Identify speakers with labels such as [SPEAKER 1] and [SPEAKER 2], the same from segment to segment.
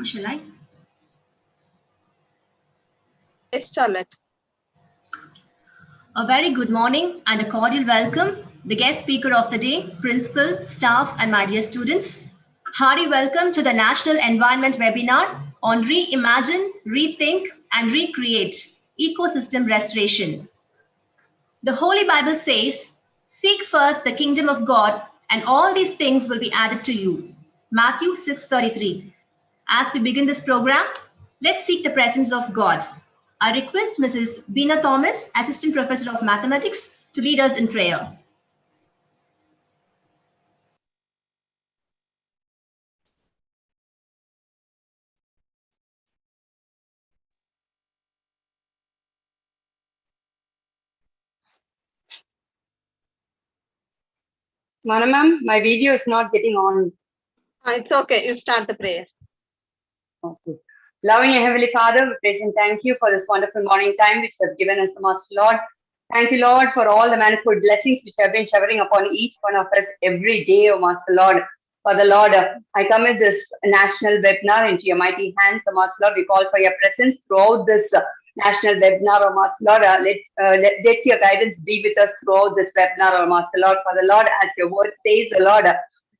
[SPEAKER 1] Shall I?
[SPEAKER 2] Yes, Charlotte.
[SPEAKER 1] A very good morning and a cordial welcome, the guest speaker of the day, principal, staff, and my dear students. Hearty welcome to the National Environment Webinar on Reimagine, Rethink, and Recreate Ecosystem Restoration. The Holy Bible says, seek first the kingdom of God, and all these things will be added to you. Matthew 6:33. As we begin this program, let's seek the presence of God. I request Mrs. Beena Thomas, Assistant Professor of Mathematics, to lead us in prayer.
[SPEAKER 3] Mana ma'am, my video is not getting on.
[SPEAKER 2] It's okay. You start the prayer.
[SPEAKER 3] Okay. Loving and Heavenly Father, we praise and thank you for this wonderful morning time which you have given us, Master Lord. Thank you, Lord, for all the manifold blessings which have been showering upon each one of us every day, O Master Lord. Father Lord, I commit this national webinar into your mighty hands, O Master Lord. We call for your presence throughout this national webinar, O Master Lord. Let your guidance be with us throughout this webinar, O Master Lord. Father Lord, as your word says, the Lord,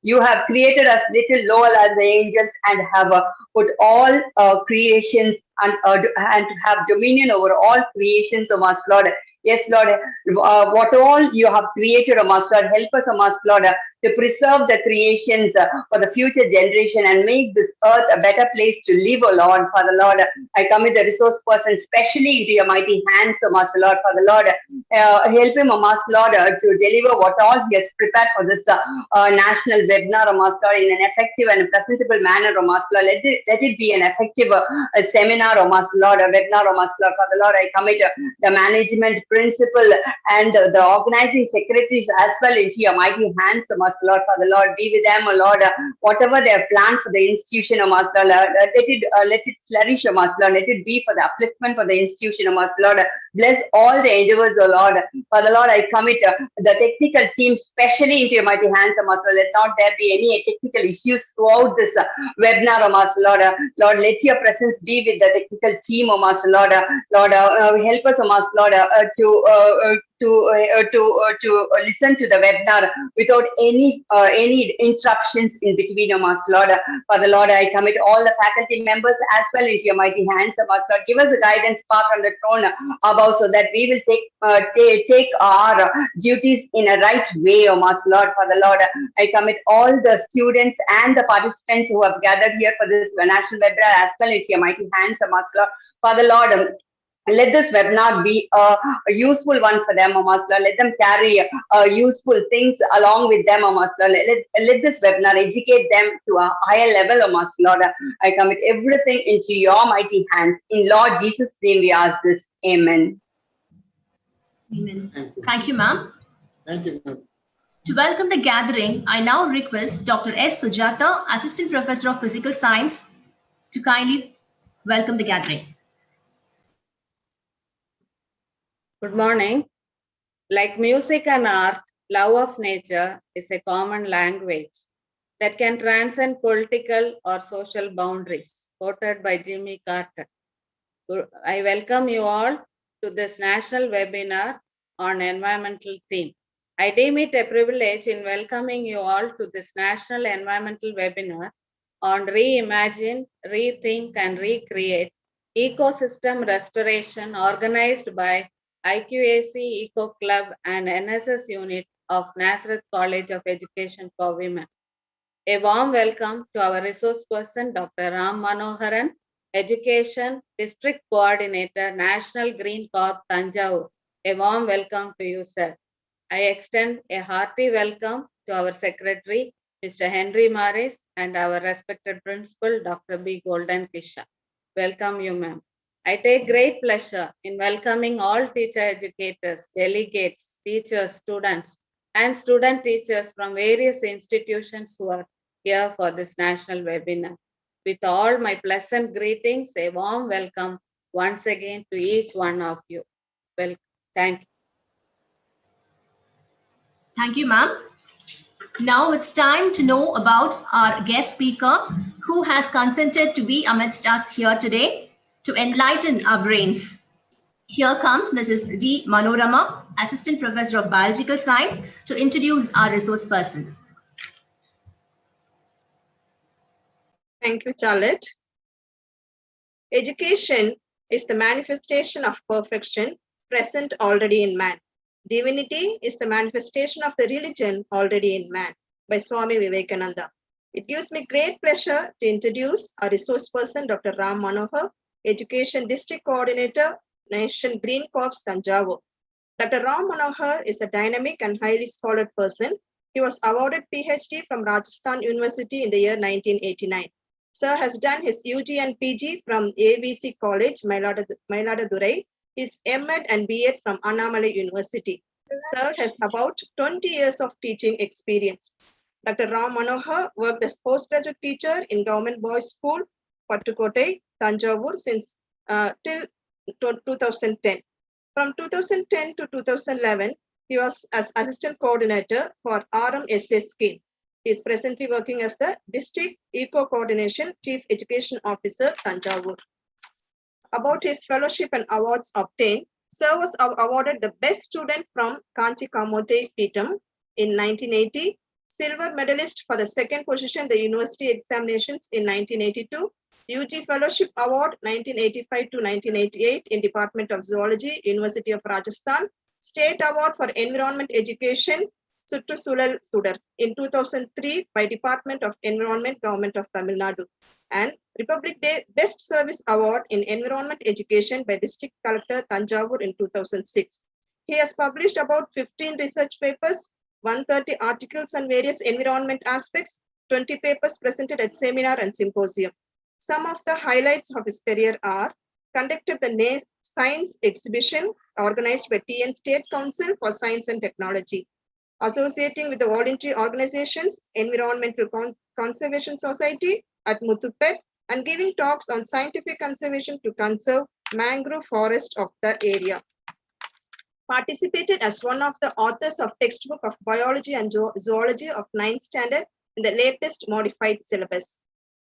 [SPEAKER 3] you have created us little lower than the angels and have put all creations and to have dominion over all creations, O Master Lord. Yes, Lord, what all you have created, O Master Lord, help us, O Master Lord, to preserve the creations for the future generation and make this earth a better place to live, O Lord. Father Lord, I commit the resource person specially into your mighty hands, O Master Lord. Father Lord, help him, O Master Lord, to deliver what all he has prepared for this national webinar, O Master Lord, in an effective and presentable manner, O Master Lord. Let it be an effective seminar, O Master Lord, a webinar, O Master Lord. Father Lord, I commit the management principal and the organizing secretaries as well into your mighty hands, O Master Lord. Father Lord, be with them, O Lord. Whatever they have planned for the institution, O Master Lord, let it flourish, O Master Lord. Let it be for the upliftment for the institution, O Master Lord. Bless all the endeavors, O Lord. Father Lord, I commit the technical team specially into your mighty hands, O Master Lord. Let not there be any technical issues throughout this webinar, O Master Lord. Lord, let your presence be with the technical team, O Master Lord. Lord, help us, O Master Lord, to listen to the webinar without any interruptions in between, O Master Lord. Father Lord, I commit all the faculty members as well into your mighty hands, O Master Lord. Give us the guidance path from the throne above so that we will take our duties in a right way, O Master Lord. Father Lord, I commit all the students and the participants who have gathered here for this national webinar as well into your mighty hands, O Master Lord. Father Lord, let this webinar be a useful one for them, O Master Lord. Let them carry useful things along with them, O Master Lord. Let this webinar educate them to a higher level, O Master Lord. I commit everything into your mighty hands. In Lord Jesus' name we ask this. Amen.
[SPEAKER 1] Amen. Thank you, ma'am.
[SPEAKER 4] Thank you, ma'am.
[SPEAKER 1] To welcome the gathering, I now request Dr. S. Sujata, Assistant Professor of Physical Science, to kindly welcome the gathering.
[SPEAKER 5] Good morning. Like music and art, love of nature is a common language that can transcend political or social boundaries, quoted by Jimmy Carter. I welcome you all to this national webinar on environmental theme. I deem it a privilege in welcoming you all to this national environmental webinar on reimagine, rethink, and recreate ecosystem restoration organized by IQAC Eco Club and NSS unit of Nazareth College of Education for Women. A warm welcome to our resource person, Dr. Ram Manoharan, Education District Coordinator, National Green Corp, Tanjavur. A warm welcome to you, sir. I extend a hearty welcome to our Secretary, Mr. Henry Maris, and our respected Principal, Dr. B. Golden Kisha. Welcome you, ma'am. I take great pleasure in welcoming all teacher educators, delegates, teachers, students, and student teachers from various institutions who are here for this national webinar. With all my pleasant greetings, a warm welcome once again to each one of you. Well, thank you.
[SPEAKER 1] Thank you, ma'am. Now it's time to know about our guest speaker who has consented to be amidst us here today to enlighten our brains. Here comes Mrs. D. Manorama, Assistant Professor of Biological Science, to introduce our resource person.
[SPEAKER 2] Thank you, Charlotte. Education is the manifestation of perfection present already in man. Divinity is the manifestation of the religion already in man, by Swami Vivekananda. It gives me great pleasure to introduce our resource person, Dr. Ram Manohar, Education District Coordinator, Nation Green Corps, Tanjavur. Dr. Ram Manohar is a dynamic and highly scholarly person. He was awarded PhD from Rajasthan University in the year 1989. Sir has done his UG and PG from ABC College, Mayiladuthurai, his M.Ed and B.Ed from Annamalai University. Sir has about 20 years of teaching experience. Dr. Ram Manohar worked as postgraduate teacher in Government Boys School, Pattukotai, Tanjavur since till 2010. From 2010 to 2011, he was as assistant coordinator for RMSA scheme. He is presently working as the District Eco Coordination Chief Education Officer, Tanjavur. About his fellowship and awards obtained, Sir was awarded the Best Student from Kanchi Kamote Peetam in 1980, Silver Medalist for the second position the University Examinations in 1982, UG Fellowship Award 1985 to 1988 in Department of Zoology, University of Rajasthan, State Award for Environment Education, Sutrusulal Sudar in 2003 by Department of Environment, Government of Tamil Nadu, and Republic Day Best Service Award in Environment Education by District Collector Tanjavur in 2006. He has published about 15 research papers, 130 articles on various environment aspects, 20 papers presented at seminar and symposium. Some of the highlights of his career are conducted the Science Exhibition organized by TN State Council for Science and Technology, associating with the voluntary organizations, Environmental Conservation Society at Muthupet, and giving talks on scientific conservation to conserve mangrove forest of the area. Participated as one of the authors of textbook of biology and zoology of 9th standard in the latest modified syllabus.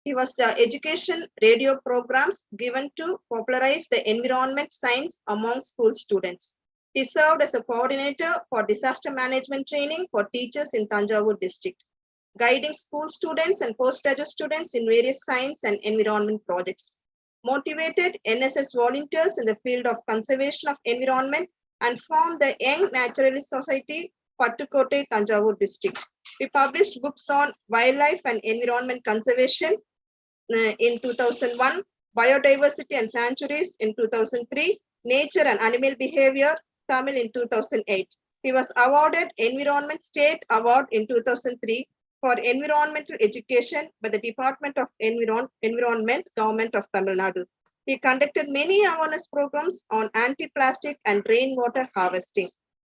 [SPEAKER 2] He was the education radio programs given to popularize the environment science among school students. He served as a coordinator for disaster management training for teachers in Tanjavur district, guiding school students and postgraduate students in various science and environment projects. Motivated NSS volunteers in the field of conservation of environment and formed the Young Naturalist Society, Pattukotai, Tanjavur district. He published books on wildlife and environment conservation in 2001, biodiversity and sanctuaries in 2003, nature and animal behavior, Tamil in 2008. He was awarded Environment State Award in 2003 for environmental education by the Department of Environment, Government of Tamil Nadu. He conducted many awareness programs on anti-plastic and rainwater harvesting.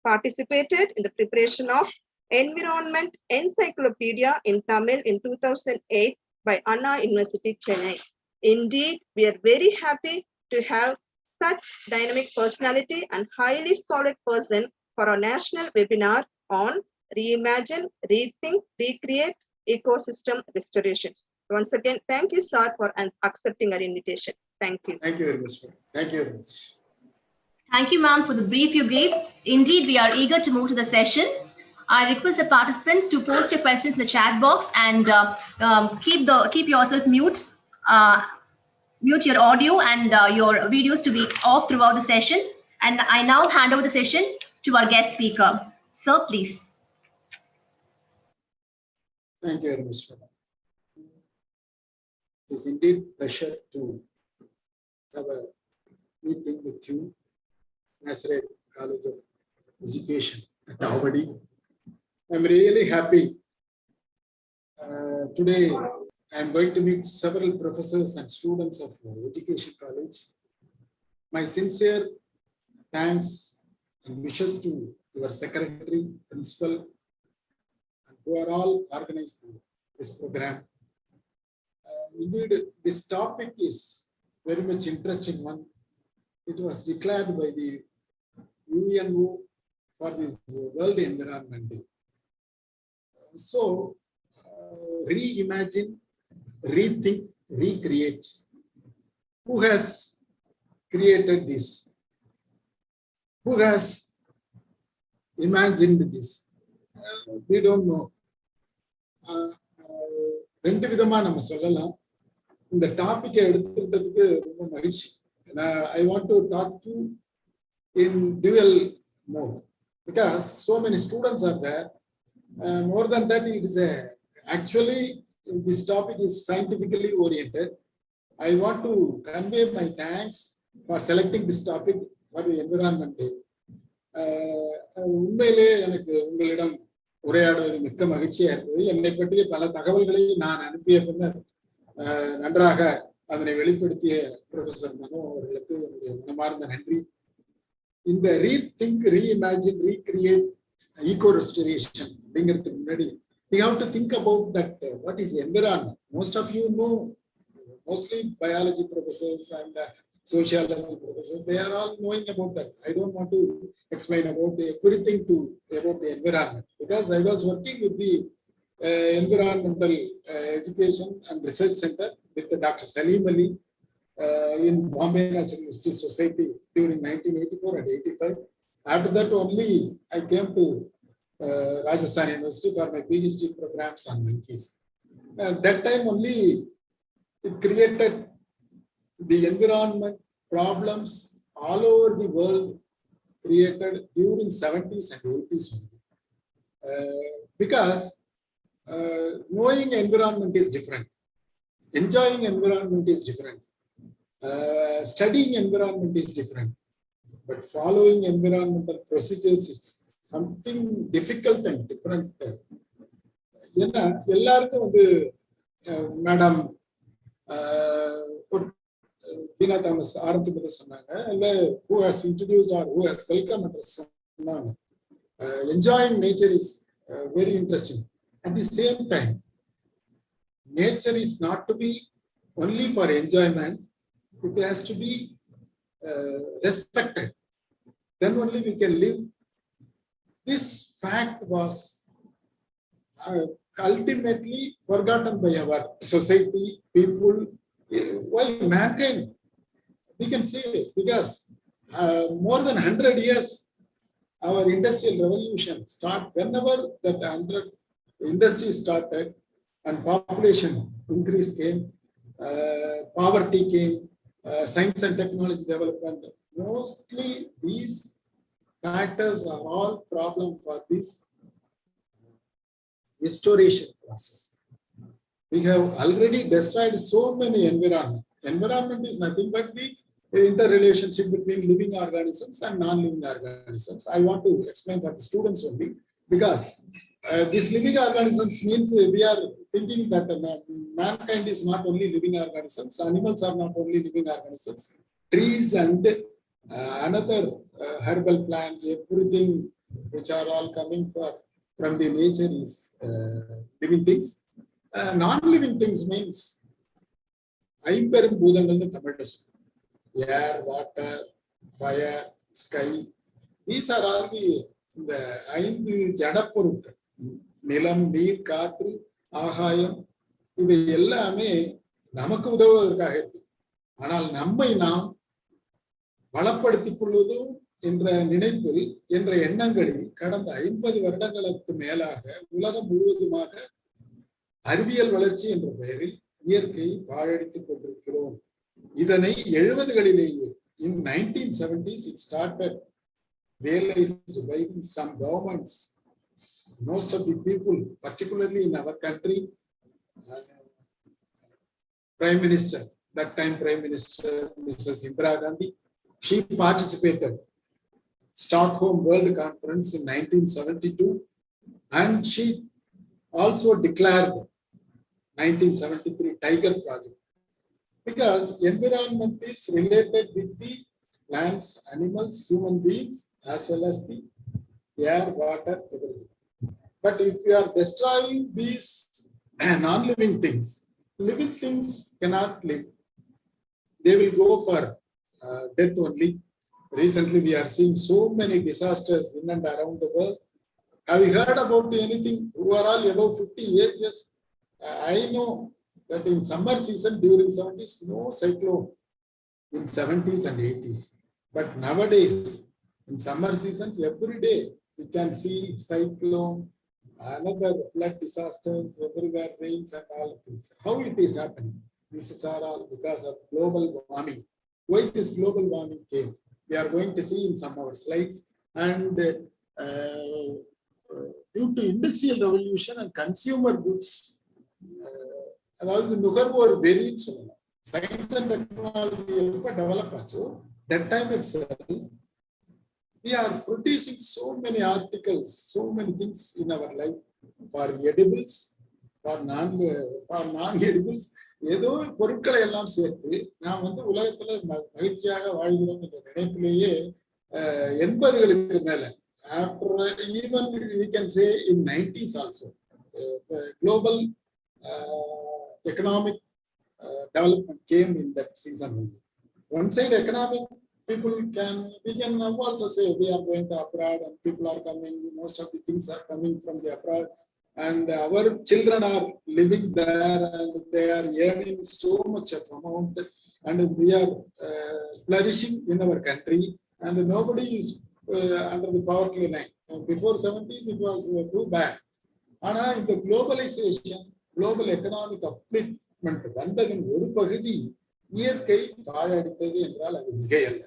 [SPEAKER 2] Participated in the preparation of Environment Encyclopedia in Tamil in 2008 by Anna University, Chennai. Indeed, we are very happy to have such dynamic personality and highly scholarly person for our national webinar on Reimagine, Rethink, Recreate Ecosystem Restoration. Once again, thank you, sir, for accepting our invitation. Thank you.
[SPEAKER 4] Thank you very much. Thank you very much.
[SPEAKER 1] Thank you, ma'am, for the brief you gave. Indeed, we are eager to move to the session. I request the participants to post your questions in the chat box and keep yourself mute. Mute your audio and your videos to be off throughout the session. And I now hand over the session to our guest speaker. Sir, please.
[SPEAKER 4] Thank you very much, madam. It is indeed a pleasure to have a meeting with you, Nazareth College of Education at Avadi. I'm really happy. Today, I'm going to meet several professors and students of Education College. My sincere thanks and wishes to your secretary, principal, and who are all organizing this program. Indeed, this topic is very much interesting one. It was declared by the UNO for this World Environment Day. So, reimagine, rethink, recreate. Who has created this? Who has imagined this? We don't know. ரெண்டு விதமா நம்ம சொல்லலாம். இந்த டாபிக்கை எடுத்துக்கிட்டதுக்கு ரொம்ப மகிழ்ச்சி. I want to talk to in dual mode because so many students are there. More than that, it is actually this topic is scientifically oriented. I want to convey my thanks for selecting this topic for the Environment Day. உண்மையிலே எனக்கு உங்களிடம் உரையாடுவது மிக்க மகிழ்ச்சியா இருந்தது. என்னை பற்றிய பல தகவல்களை நான் அனுப்பிய பின்னர் நன்றாக அதனை வெளிப்படுத்திய ப்ரொஃபசர் மனோ அவர்களுக்கு என்னுடைய மனமார்ந்த நன்றி. இந்த rethink, reimagine, recreate, eco restoration அப்படிங்கிறதுக்கு முன்னாடி we have to think about that what is environment. Most of you know, mostly biology professors and sociology professors, they are all knowing about that. I don't want to explain about everything about the environment because I was working with the Environmental Education and Research Center with Dr. Salim Ali in Bombay Natural History Society during 1984 and 85. After that only I came to Rajasthan University for my PhD programs on monkeys. That time only it created the environment problems all over the world created during 70s and 80s only. Because knowing environment is different. Enjoying environment is different. Studying environment is different. But following environmental procedures is something difficult and different. ஏன்னா எல்லாருக்கும் வந்து madam Beena Thomas ஆரம்பிக்கும்போது சொன்னாங்க, இல்லை who has introduced or who has welcomed சொன்னாங்க, enjoying nature is very interesting. At the same time, nature is not to be only for enjoyment, it has to be respected. Then only we can live. This fact was ultimately forgotten by our society, people. Why mankind? We can say because more than 100 years, our industrial revolution started. Whenever that 100 industry started and population increase came, poverty came, science and technology development. Mostly these factors are all problem for this restoration process. We have already destroyed so many environment. Environment is nothing but the interrelationship between living organisms and non-living organisms. I want to explain for the students only because this living organisms means we are thinking that mankind is not only living organisms, animals are not only living organisms, trees and another herbal plants, everything which are all coming from the nature is living things. Non-living things means ஐம்பெரும் பூதங்கள்னு தமிழ்ல சொல்லுவோம். Air, water, fire, sky. These are all the இந்த 5 ஜடப்பொருட்கள். நிலம், நீர், காற்று, ஆகாயம், இவை எல்லாமே நமக்கு உதவுவதற்காக இருக்கு. ஆனால் நம்மை நாம் வளப்படுத்திக் கொள்வதும் என்ற நினைப்பில், என்ற எண்ணங்களில் கடந்த 50 வருடங்களுக்கு மேலாக உலகம் முழுவதுமாக அறிவியல் வளர்ச்சி என்ற பெயரில் இயற்கையை பாழடித்துக் கொண்டிருக்கிறோம். இதனை 70களிலேயே in 1970s it started realized by some governments. Most of the people, particularly in our country, Prime Minister, that time Prime Minister Mrs. Indira Gandhi, she participated Stockholm World Conference in 1972 and she also declared 1973 Tiger Project because environment is related with the plants, animals, human beings as well as the air, water, everything. But if we are destroying these non-living things, living things cannot live. They will go for death only. Recently, we are seeing so many disasters in and around the world. Have you heard about anything who are all above 50 ages? I know that in summer season during 70s, no cyclone in 70s and 80s. But nowadays, in summer seasons, every day we can see cyclone, another flood disasters, everywhere rains and all things. How it is happening? This is all because of global warming. Why this global warming came? We are going to see in some of our slides. And due to industrial revolution and consumer goods, அதாவது நுகர்வோர் வெறின்னு சொல்லலாம். Science and technology எப்ப develop ஆச்சோ, that time itself, we are producing so many articles, so many things in our life for edibles, for non-edibles. ஏதோ பொருட்களை எல்லாம் சேர்த்து நாம் வந்து உலகத்துல மகிழ்ச்சியாக வாழ்கிறோம் என்ற நினைப்பிலேயே 80களுக்கு மேல, after even we can say in 90s also, global economic development came in that season only. One side economic, we can also say we are going to abroad and people are coming, most of the things are coming from the abroad, and our children are living there and they are earning so much of amount, and we are flourishing in our country, and nobody is under the poverty line. Before 70s it was too bad. ஆனா இந்த globalization, global economic upliftment வந்ததின் ஒரு பகுதி இயற்கை பாழடித்தது என்றால் அது மிகையல்ல.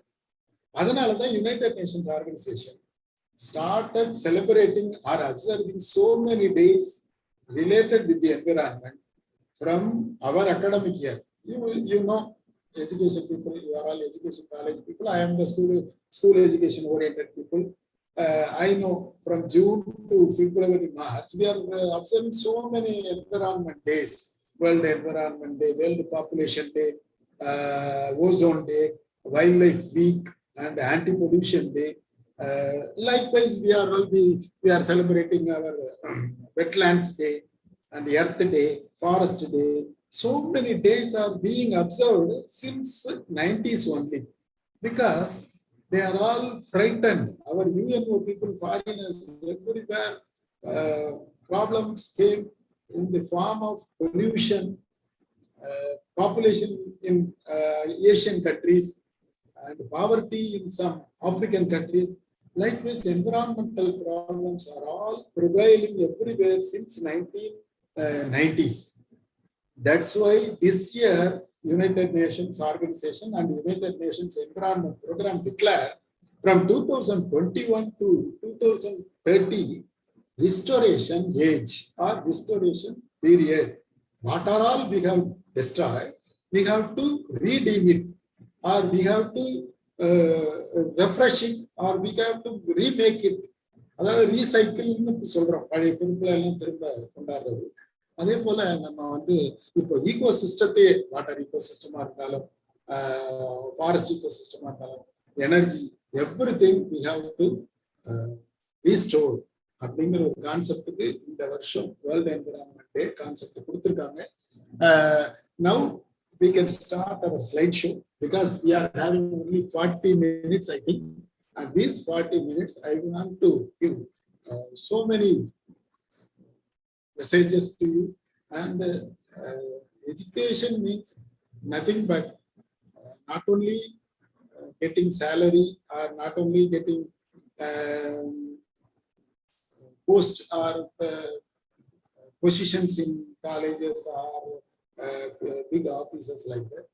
[SPEAKER 4] அதனாலதான் United Nations organisation started celebrating or observing so many days related with the environment from our academic year. You know, education people, you are all education college people. I am the school education oriented people. I know from June to February, March, we are observing so many environment days. World Environment Day, World Population Day, Ozone Day, Wildlife Week, and Anti-Pollution Day. Likewise, we are celebrating our Wetlands Day and Earth Day, Forest Day. So many days are being observed since 90s only, because they are all frightened. Our UNO people, foreigners, everywhere, problems came in the form of pollution, population in Asian countries, and poverty in some African countries. Likewise, environmental problems are all prevailing everywhere since 1990s. That's why this year, United Nations Organization and United Nations Environment Program declared from 2021 to 2030 restoration age or restoration period. What are all we have destroyed, we have to redeem it, or we have to refresh it, or we have to remake it. அதாவது ரீசைக்கிள்னு சொல்றோம், பழைய பொருட்களை எல்லாம் திரும்ப கொண்டாடுறது. அதே போல நம்ம வந்து இப்போ ஈகோ சிஸ்டத்தை, வாட்டர் ஈகோ சிஸ்டமா இருந்தாலும், ஃபாரஸ்ட் ஈகோ சிஸ்டமா இருந்தாலும், energy, everything we have to restore அப்படிங்கிற ஒரு கான்செப்டுக்கு இந்த வருஷம் வேர்ல்ட் என்விரான்மெண்ட் டே கான்செப்ட் கொடுத்துருக்காங்க. Now we can start our slideshow because we are having only 40 minutes, I think. And these 40 minutes, I want to give so many messages to you. And education means nothing but not only getting salary, or not only getting post or positions in colleges or big offices like that.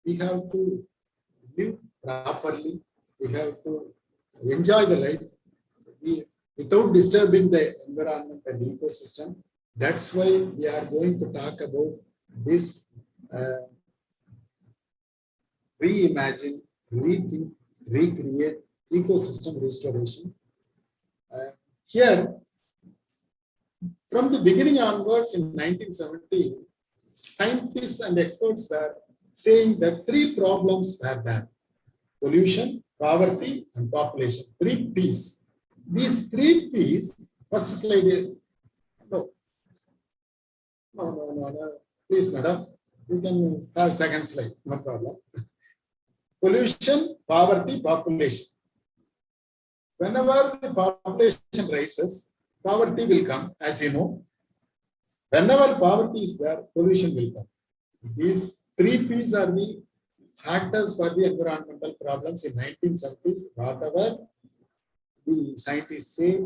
[SPEAKER 4] We have to live properly. We have to enjoy the life without disturbing the environment and ecosystem. That's why we are going to talk about this reimagine, rethink, recreate ecosystem restoration. Here, from the beginning onwards in 1970, scientists and experts were saying that 3 problems were there: pollution, poverty, and population. 3 P's. These 3 P's, first slide. No. Please, madam, you can have second slide, no problem. Pollution, poverty, population. Whenever the population rises, poverty will come, as you know. Whenever poverty is there, pollution will come. These three P's are the factors for the environmental problems in 1970s. Whatever the scientists say,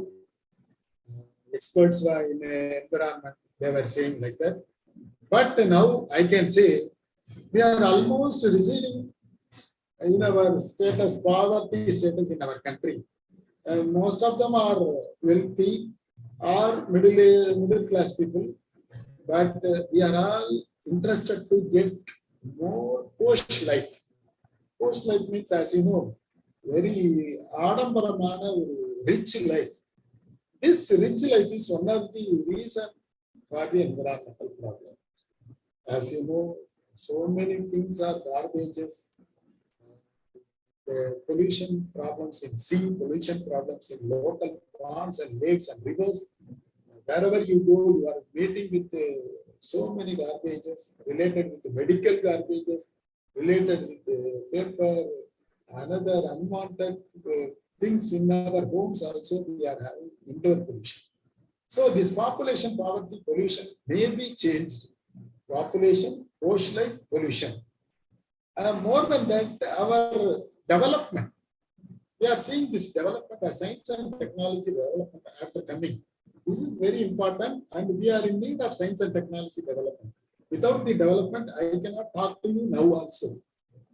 [SPEAKER 4] experts were in environment, they were saying like that. But now I can say we are almost receding in our status, poverty status in our country. Most of them are wealthy or middle class people, but we are all interested to get more post life. Post life means, as you know, very adambaramana rich life. This rich life is one of the reasons for the environmental problem. As you know, so many things are garbages. The pollution problems in sea, pollution problems in local ponds and lakes and rivers. Wherever you go, you are meeting with so many garbages related with the medical garbages, related with the paper, another unwanted things in our homes also. We are having indoor pollution. So this population poverty pollution may be changed. Population, post life pollution. More than that, our development. We are seeing this development as science and technology development after coming. This is very important, and we are in need of science and technology development. Without the development, I cannot talk to you now also.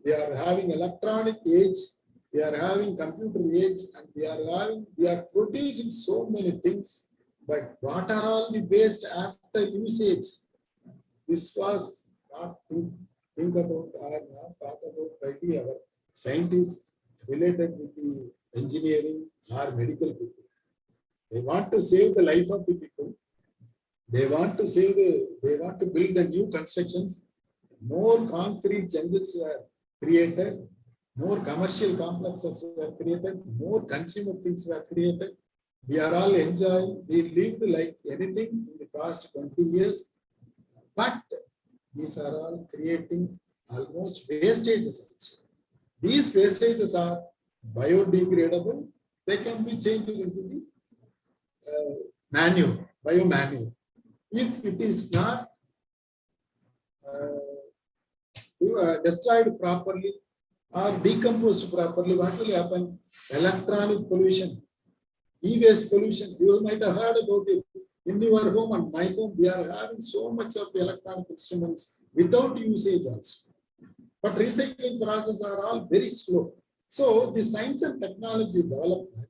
[SPEAKER 4] We are having electronic age, we are having computer age, and we are producing so many things. But what are all the waste after usage? This was not think about or not talk about by our scientists related with the engineering or medical people. They want to save the life of the people. They want to build the new constructions. More concrete jungles were created. More commercial complexes were created. More consumer things were created. We are all enjoying. We lived like anything in the past 20 years. But these are all creating almost wastages. These wastages are biodegradable. They can be changed into the biomanure. If it is not destroyed properly or decomposed properly, what will happen? Electronic pollution, e-waste pollution. You might have heard about it. In your home and my home, we are having so much of electronic instruments without usage also. But recycling processes are all very slow. So the science and technology development,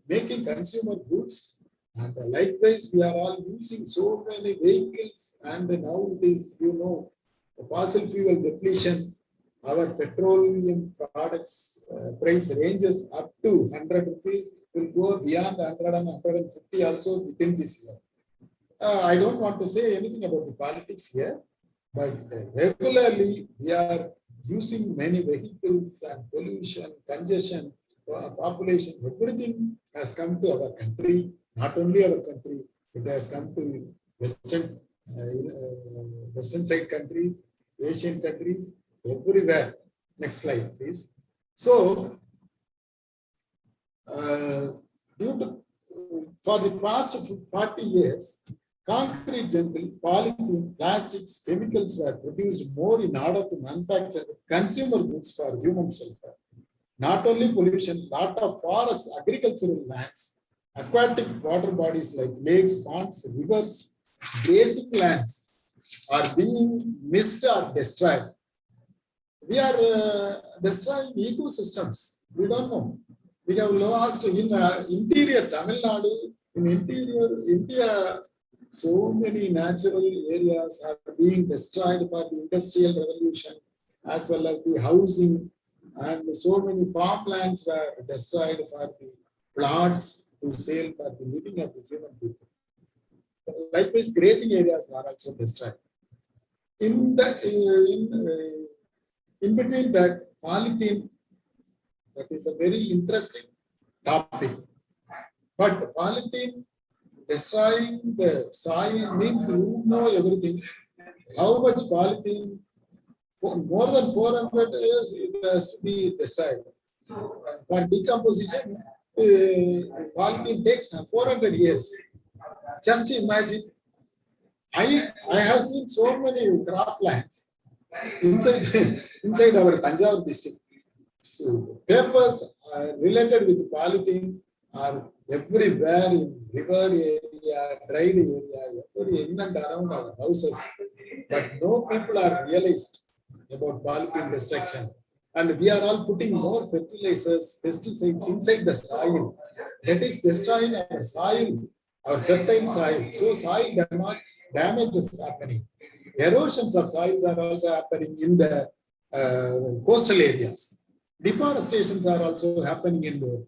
[SPEAKER 4] making consumer goods, and likewise we are all using so many vehicles, and now it is, you know, the fossil fuel depletion. Our petroleum products price ranges up to 100 rupees, will go beyond 100 and 150 also within this year. I don't want to say anything about the politics here, but regularly we are using many vehicles and pollution, congestion, population, everything has come to our country. Not only our country, it has come to Western side countries, Asian countries, everywhere. Next slide, please. So, for the past 40 years, concrete jungle, polythene, plastics, chemicals were produced more in order to manufacture consumer goods for human welfare. Not only pollution, lot of forests, agricultural lands, aquatic water bodies like lakes, ponds, rivers, grazing lands are being missed or destroyed. We are destroying ecosystems. We don't know. We have lost in interior Tamil Nadu, in interior India, so many natural areas are being destroyed for the industrial revolution, as well as the housing, and so many farmlands were destroyed for the plots to sale for the living of the human people. Likewise, grazing areas are also destroyed. In between that, polythene, that is a very interesting topic. But polythene destroying the soil means you know everything. How much polythene? For more than 400 years, it has to be destroyed. For decomposition, polythene takes 400 years. Just imagine. I have seen so many croplands inside our Tanjavur district. So papers related with polythene are everywhere in river area, dried area, in and around our houses. But no people are realized about polythene destruction. And we are all putting more fertilizers, pesticides inside the soil. That is destroying our soil, our fertile soil. So soil damage is happening. Erosions of soils are also happening in the coastal areas. Deforestations are also happening in the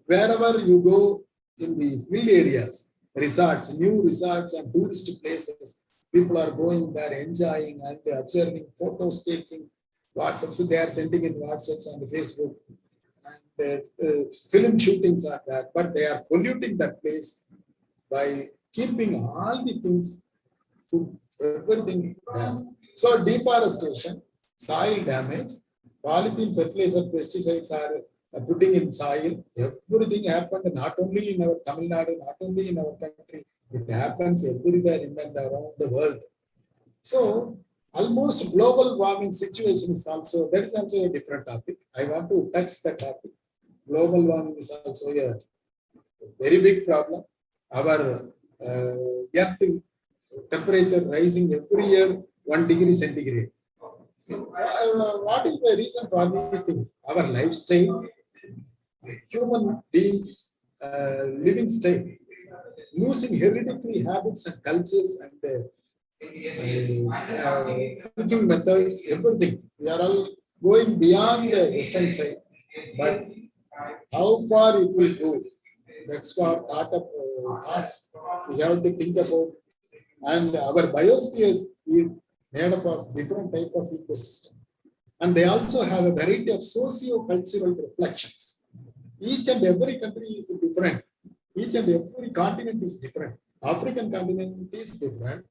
[SPEAKER 4] wherever you go in the hill areas, resorts, new resorts and tourist places. People are going there, enjoying and observing, photos, taking WhatsApps. They are sending in WhatsApps and Facebook, and film shootings are there. But they are polluting that place by keeping all the things, food, everything there. So deforestation, soil damage, polythene, fertilizer, pesticides are putting in soil. Everything happened not only in our Tamil Nadu, not only in our country. It happens everywhere in and around the world. So almost global warming situation is also, that is also a different topic. I want to touch that topic. Global warming is also a very big problem. Our earth temperature rising every year 1 degree centigrade. What is the reason for these things? Our lifestyle, human beings, living style, losing hereditary habits and cultures and cooking methods, everything. We are all going beyond the western side, but how far it will go? That's what thoughts we have to think about. And our biosphere is made up of different type of ecosystem, and they also have a variety of socio-cultural reflections. Each and every country is different. Each and every continent is different. African continent is different.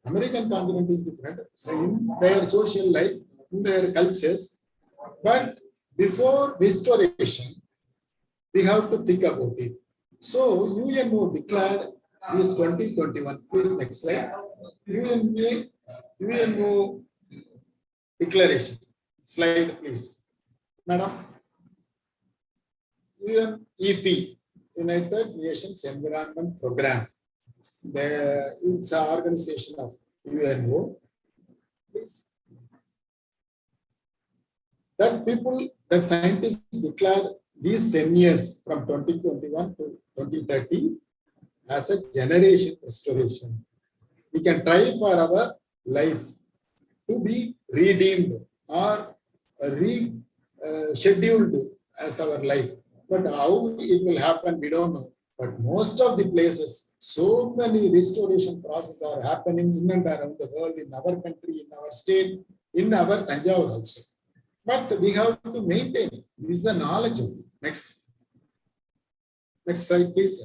[SPEAKER 4] American continent is different in their social life, in their cultures. But before restoration, we have to think about it. So UNO declared this 2021. Please next slide. UNO declaration. Slide, please. Madam. UNEP, United Nations Environment Program. It's an organization of UNO. Please. That scientists declared these 10 years from 2021 to 2030 as a generation restoration. We can try for our life to be redeemed or rescheduled as our life. But how it will happen, we don't know. But most of the places, so many restoration processes are happening in and around the world, in our country, in our state, in our Tanjavur also. But we have to maintain. This is the knowledge of it. Next. Next slide, please.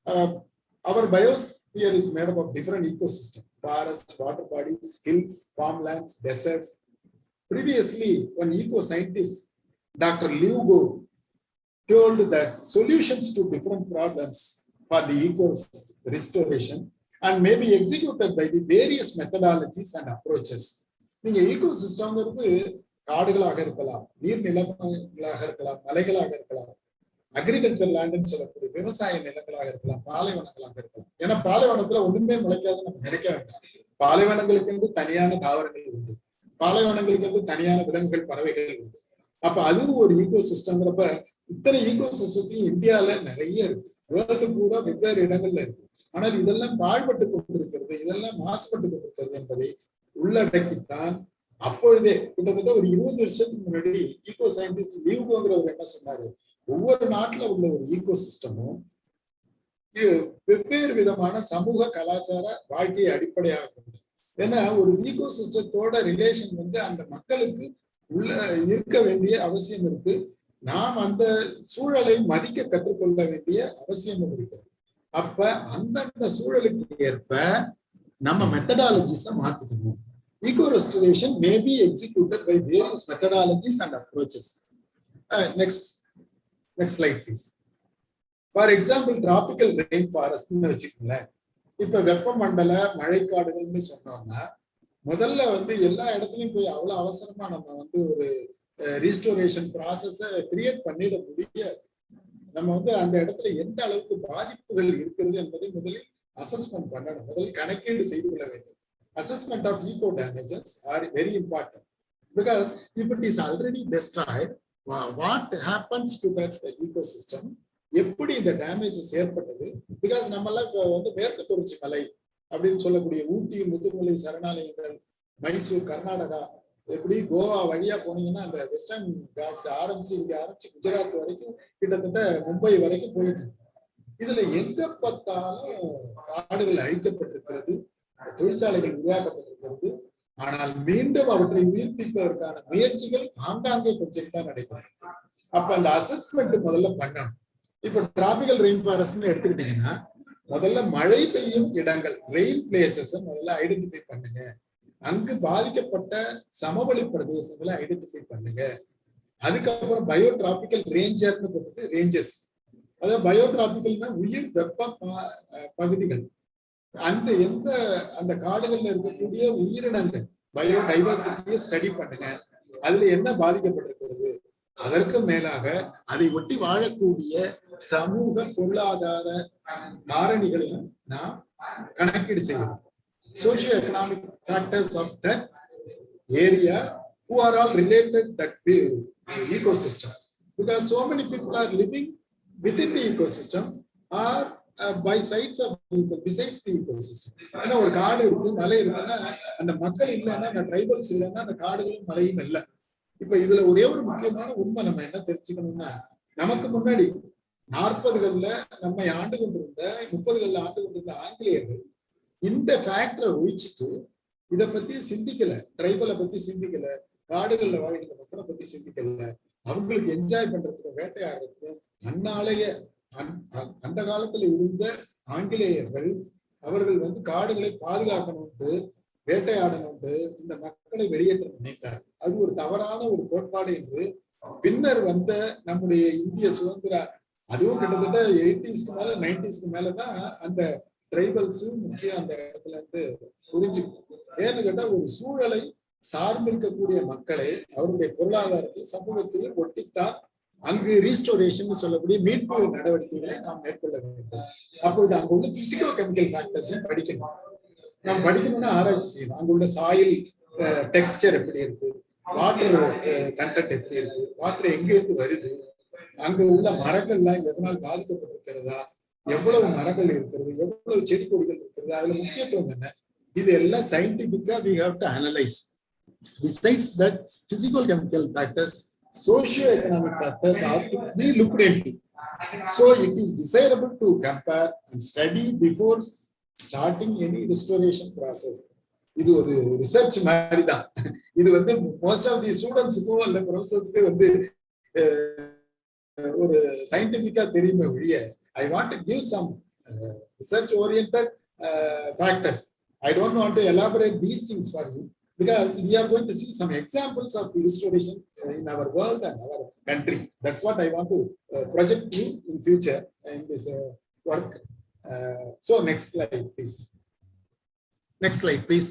[SPEAKER 4] Our biosphere is made up of different ecosystems: forests, water bodies, hills, farmlands, deserts. Previously, one eco-scientist, Dr. Liu Go, told that solutions to different problems for the eco restoration and may be executed by the various methodologies and approaches. நீங்க ecosystemங்கிறது காடுகளாக இருக்கலாம், நீர்நிலங்களாக இருக்கலாம், மலைகளாக இருக்கலாம், agriculture லேண்ட்னு சொல்லக்கூடிய விவசாய நிலங்களாக இருக்கலாம், பாலைவனங்களாக இருக்கலாம். ஏன்னா பாலைவனத்துல ஒண்ணுமே முளைக்காது நம்ம நினைக்க வேண்டாம். பாலைவனங்களுக்கு என்று தனியான தாவரங்கள் உண்டு, பாலைவனங்களுக்கு என்று தனியான விலங்குகள், பறவைகள் உண்டு. அப்ப அதுவும் ஒரு ஈகோ சிஸ்டம்ங்கிறப்ப இத்தனை ஈகோ சிஸ்டத்தையும் இந்தியால நிறைய இருக்கு, வேர்ல்டு பூரா வெவ்வேறு இடங்கள்ல இருக்கு. ஆனால் இதெல்லாம் பாழ்பட்டு கொண்டிருக்கிறது, இதெல்லாம் மாசுபட்டு கொண்டிருக்கிறது என்பதை உள்ளடக்கித்தான் அப்பொழுதே கிட்டத்தட்ட ஒரு 20 வருஷத்துக்கு முன்னாடி ஈகோ சயின்டிஸ்ட் லீவ்கோங்கிறவர் என்ன சொன்னாரு, ஒவ்வொரு நாட்டுல உள்ள ஒரு ஈகோ சிஸ்டமும் வெவ்வேறு விதமான சமூக கலாச்சார வாழ்க்கையை அடிப்படையாக கொண்டது. ஏன்னா ஒரு ஈகோ சிஸ்டத்தோட ரிலேஷன் அந்த மக்களுக்கு உள்ள இருக்க வேண்டிய அவசியம் இருக்கு. நாம் அந்த சூழலை மதிக்க கற்றுக்கொள்ள வேண்டிய அவசியம் இருக்கிறது. அப்ப அந்தந்த சூழலுக்கு ஏற்ப நம்ம மெத்தடாலஜிஸை மாத்திக்கணும். Eco restoration may be executed by various methodologies and approaches. Next slide, please. For example, tropical rainforest வச்சுக்கோங்களேன். இப்ப வெப்பமண்டல மழைக்காடுகள்னு சொன்னோம்னா முதல்ல வந்து எல்லா இடத்துலயும் போய் அவ்வளவு அவசரமா நம்ம வந்து ஒரு ரீஸ்டோரேஷன் ப்ராசஸ கிரியேட் பண்ணிட முடியாது. நம்ம வந்து அந்த இடத்துல எந்த அளவுக்கு பாதிப்புகள் இருக்கிறது என்பதை முதலில் அசஸ்மெண்ட் பண்ணணும். முதல் கணக்கீடு செய்து கொள்ள வேண்டும். Assessment of eco damages are very important because if it is already destroyed, what happens to that ecosystem? எப்படி இந்த டேமேஜஸ் ஏற்பட்டது? பிகாஸ் நம்ம எல்லாம் இப்போ வந்து மேற்கு தொடர்ச்சி மலை அப்படின்னு சொல்லக்கூடிய ஊட்டி, முதுமலை சரணாலயங்கள், மைசூர், கர்நாடகா, எப்படி கோவா வழியா போனீங்கன்னா அந்த வெஸ்டர்ன் காட்ஸ் ஆரம்பிச்சு குஜராத் வரைக்கும் கிட்டத்தட்ட மும்பை வரைக்கும் போயிட்டு இதுல எங்க பார்த்தாலும் காடுகள் அழிக்கப்பட்டிருக்கிறது, தொழிற்சாலைகள் உருவாக்கப்பட்டிருக்கிறது. ஆனால் மீண்டும் அவற்றை உயிர்ப்பிப்பதற்கான முயற்சிகள் ஆங்காங்கே கொஞ்சம் தான் நடைபெறுகிறது. அப்ப அந்த அசஸ்மெண்ட் முதல்ல பண்ணணும். இப்ப டிராபிக்கல் ரெயின் ஃபாரஸ்ட்னு எடுத்துக்கிட்டீங்கன்னா முதல்ல மழை பெய்யும் இடங்கள், ரெயின் பிளேசஸ் முதல்ல ஐடென்டிஃபை பண்ணுங்க. அங்கு பாதிக்கப்பட்ட சமவெளி பிரதேசங்களை ஐடென்டிஃபை பண்ணுங்க. அதுக்கப்புறம் பயோடிராபிக்கல் ரேஞ்சர்னு போட்டு ரேஞ்சஸ், அதாவது பயோடிராபிக்கல்னா உயிர் வெப்ப பகுதிகள், அந்த காடுகள்ல இருக்கக்கூடிய உயிரினங்கள் பயோடைவர்சிட்டியை ஸ்டடி பண்ணுங்க. அதுல என்ன பாதிக்கப்பட்டிருக்கிறது, அதற்கு மேலாக அதை ஒட்டி வாழக்கூடிய சமூக பொருளாதார காரணிகளையும் நாம் கணக்கீடு செய்யணும். Socio economic factors of that area who are all related that ecosystem, because so many people are living within the ecosystem or by sides of besides the ecosystem. ஏன்னா ஒரு காடு இருக்கு, மலை இருக்குன்னா அந்த மக்கள் இல்லைன்னா, அந்த ட்ரைபல்ஸ் இல்லைன்னா அந்த காடுகளும் மலையும் இல்லை. இப்ப இதுல ஒரே ஒரு முக்கியமான உண்மை நம்ம என்ன தெரிஞ்சுக்கணும்னா, நமக்கு முன்னாடி 40கள்ல நம்மை ஆண்டு கொண்டிருந்த 30கள்ல ஆண்டு கொண்டிருந்த ஆங்கிலேயர்கள் இந்த ஃபேக்டரை ஒழிச்சிட்டு இதை பத்தி சிந்திக்கல, ட்ரைபலை பத்தி சிந்திக்கல, காடுகள்ல வாழ்கிற மக்களை பத்தி சிந்திக்கல. அவங்களுக்கு என்ஜாய் பண்றதுக்கு, வேட்டையாடுறதுக்கு அந்நாளைய அந்த காலத்துல இருந்த ஆங்கிலேயர்கள் அவர்கள் வந்து காடுகளை பாதுகாக்கணும்ட்டு, வேட்டையாடணும்ட்டு இந்த மக்களை வெளியேற்ற நினைத்தார். அது ஒரு தவறான ஒரு கோட்பாடு என்று பின்னர் வந்த நம்முடைய இந்திய சுதந்திர, அதுவும் கிட்டத்தட்ட 80ஸ்க்கு மேல 90ஸ்க்கு மேலதான் அந்த ட்ரைபல்ஸும் முக்கியம் அந்த இடத்துல இருந்து புரிஞ்சுக்கிட்டோம். ஏன்னு கேட்டா ஒரு சூழலை சார்ந்திருக்கக்கூடிய மக்களை அவருடைய பொருளாதாரத்தை சமூகத்தில் ஒட்டித்தான் அங்கு ரீஸ்டோரேஷன் சொல்லக்கூடிய மீட்பு நடவடிக்கைகளை நாம் மேற்கொள்ள வேண்டும். அப்பொழுது அங்க உள்ள பிசிக்கோ கெமிக்கல் ஃபேக்டர்ஸையும் படிக்கணும். நாம் படிக்கணும்னா ஆராய்ச்சி செய்யணும். அங்குள்ள சாயில் டெக்ஸ்டர் எப்படி இருக்கு, வாட்டர் கண்டென்ட் எப்படி இருக்கு, வாட்டர் எங்க இருந்து வருது, அங்க உள்ள மரங்கள்லாம் எதனால் பாதிக்கப்பட்டிருக்கிறதா, எவ்வளவு மரங்கள் இருக்கிறது, எவ்வளவு செடி கொடிகள் இருக்கிறது, அதுல முக்கியத்துவம் என்ன, இது எல்லாம் சயின்டிபிக்கா we have to analyze. Besides that, physical chemical factors, socio-economic factors are to be looked into. So it is desirable to compare and study before starting any restoration process. இது ஒரு ரிசர்ச் மாதிரி தான். இது வந்து மோஸ்ட் ஆஃப் தி ஸ்டூடெண்ட்ஸுக்கும் அந்த ப்ரொஃபசர்ஸ்க்கு வந்து ஒரு சயின்டிபிக்கா தெரியுமே ஒழிய, I want to give some research oriented factors. I don't want to elaborate these things for you because we are going to see some examples of the restoration in our world and our country. That's what I want to project you in future in this work. So next slide, please. Next slide, please.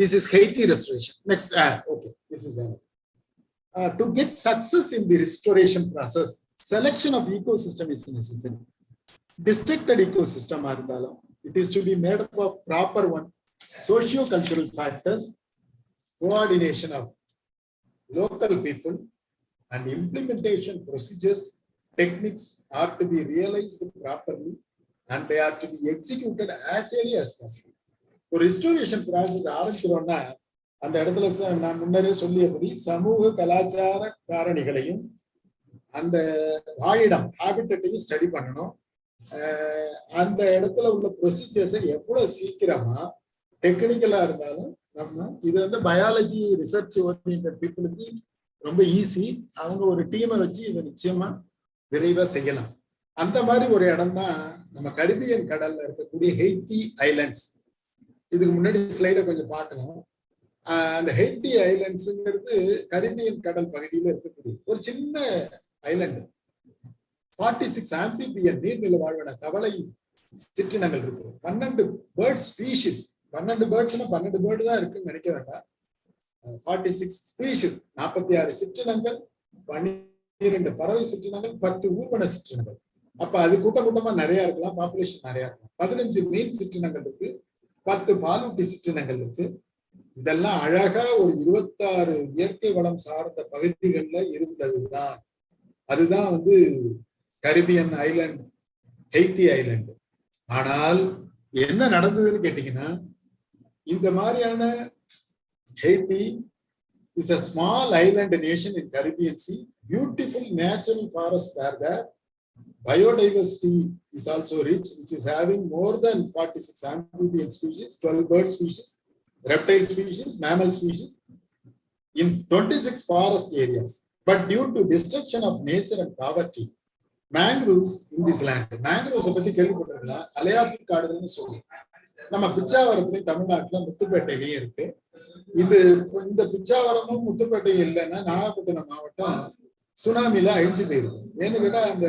[SPEAKER 4] This is Haiti restoration. Next, okay, this is to get success in the restoration process, selection of ecosystem is necessary. Distracted ecosystem இருந்தாலும் it is to be made up of proper one socio-cultural factors, coordination of local people, and implementation procedures, techniques are to be realized properly and they are to be executed as early as possible. ஒரு restoration process ஆரம்பிக்கிறோம்னா அந்த இடத்துல நான் முன்னரே சொல்லியபடி சமூக கலாச்சார காரணிகளையும் அந்த வாழிடம் ஹாபிட்டட்டையும் ஸ்டடி பண்ணணும். அந்த இடத்துல உள்ள ப்ரொசீஜர்ஸை எவ்வளவு சீக்கிரமா டெக்னிக்கலா இருந்தாலும் நம்ம இது வந்து பயாலஜி ரிசர்ச் ஓரியன்டட் பீப்புளுக்கு ரொம்ப ஈஸி. அவங்க ஒரு டீமை வச்சு இதை நிச்சயமா விரைவா செய்யலாம். அந்த மாதிரி ஒரு இடம் தான் நம்ம கரிபியன் கடல்ல இருக்கக்கூடிய ஹெய்த்தி ஐலண்ட்ஸ். இதுக்கு முன்னாடி ஸ்லைடை கொஞ்சம் பார்க்கணும். அந்த ஹெய்ட்டி ஐலண்ட்ஸுங்கிறது கரிபியன் கடல் பகுதியில் இருக்கக்கூடிய ஒரு சின்ன ஐலண்ட். 46 ஆம்பிபியன் நீர்நில வாழ்வன தவளை சிற்றினங்கள் இருக்கு. 12 பேர்ட் ஸ்பீஷிஸ். 12 பேர்ட்ஸ்னா 12 பேர்டு தான் இருக்குன்னு நினைக்க வேண்டாம். 46 ஸ்பீஷிஸ், 46 சிற்றினங்கள், 12 பறவை சிற்றினங்கள், 10 ஊர்வன சிற்றினங்கள். அப்ப அது கூட்டமா நிறைய இருக்கலாம், பாப்புலேஷன் நிறைய இருக்கலாம். 15 மீன் சிற்றினங்கள் இருக்கு, 10 பாலூட்டி சிற்றினங்கள் இருக்கு. இதெல்லாம் அழகா ஒரு 26 இயற்கை வளம் சார்ந்த பகுதிகளில் இருந்ததுதான். அதுதான் வந்து கரிபியன் ஐலண்ட், ஹெய்த்தி ஐலண்ட். ஆனால் என்ன நடந்ததுன்னு கேட்டீங்கன்னா, இந்த மாதிரியான ஹெய்த்தி is a small island nation in Caribbean Sea. Beautiful natural forests were there. Biodiversity is also rich, which is having more than 46 amphibian species, 12 bird species, reptile species, mammal species in 26 forest areas. But due to destruction of nature and poverty, mangroves in this land, mangroves பத்தி கேள்விப்பட்டிருக்கீங்களா? அலையாத்தி காடுகள்னு சொல்லுவோம். நம்ம பிச்சாவரத்துலயும் தமிழ்நாட்டுல முத்துப்பேட்டையிலயும் இருக்கு. இந்த பிச்சாவரமும் முத்துப்பேட்டையும் இல்லைன்னா நாகப்பட்டினம் மாவட்டம் சுனாமில அழிஞ்சு போயிருக்கும். ஏன்னு கேட்டா அந்த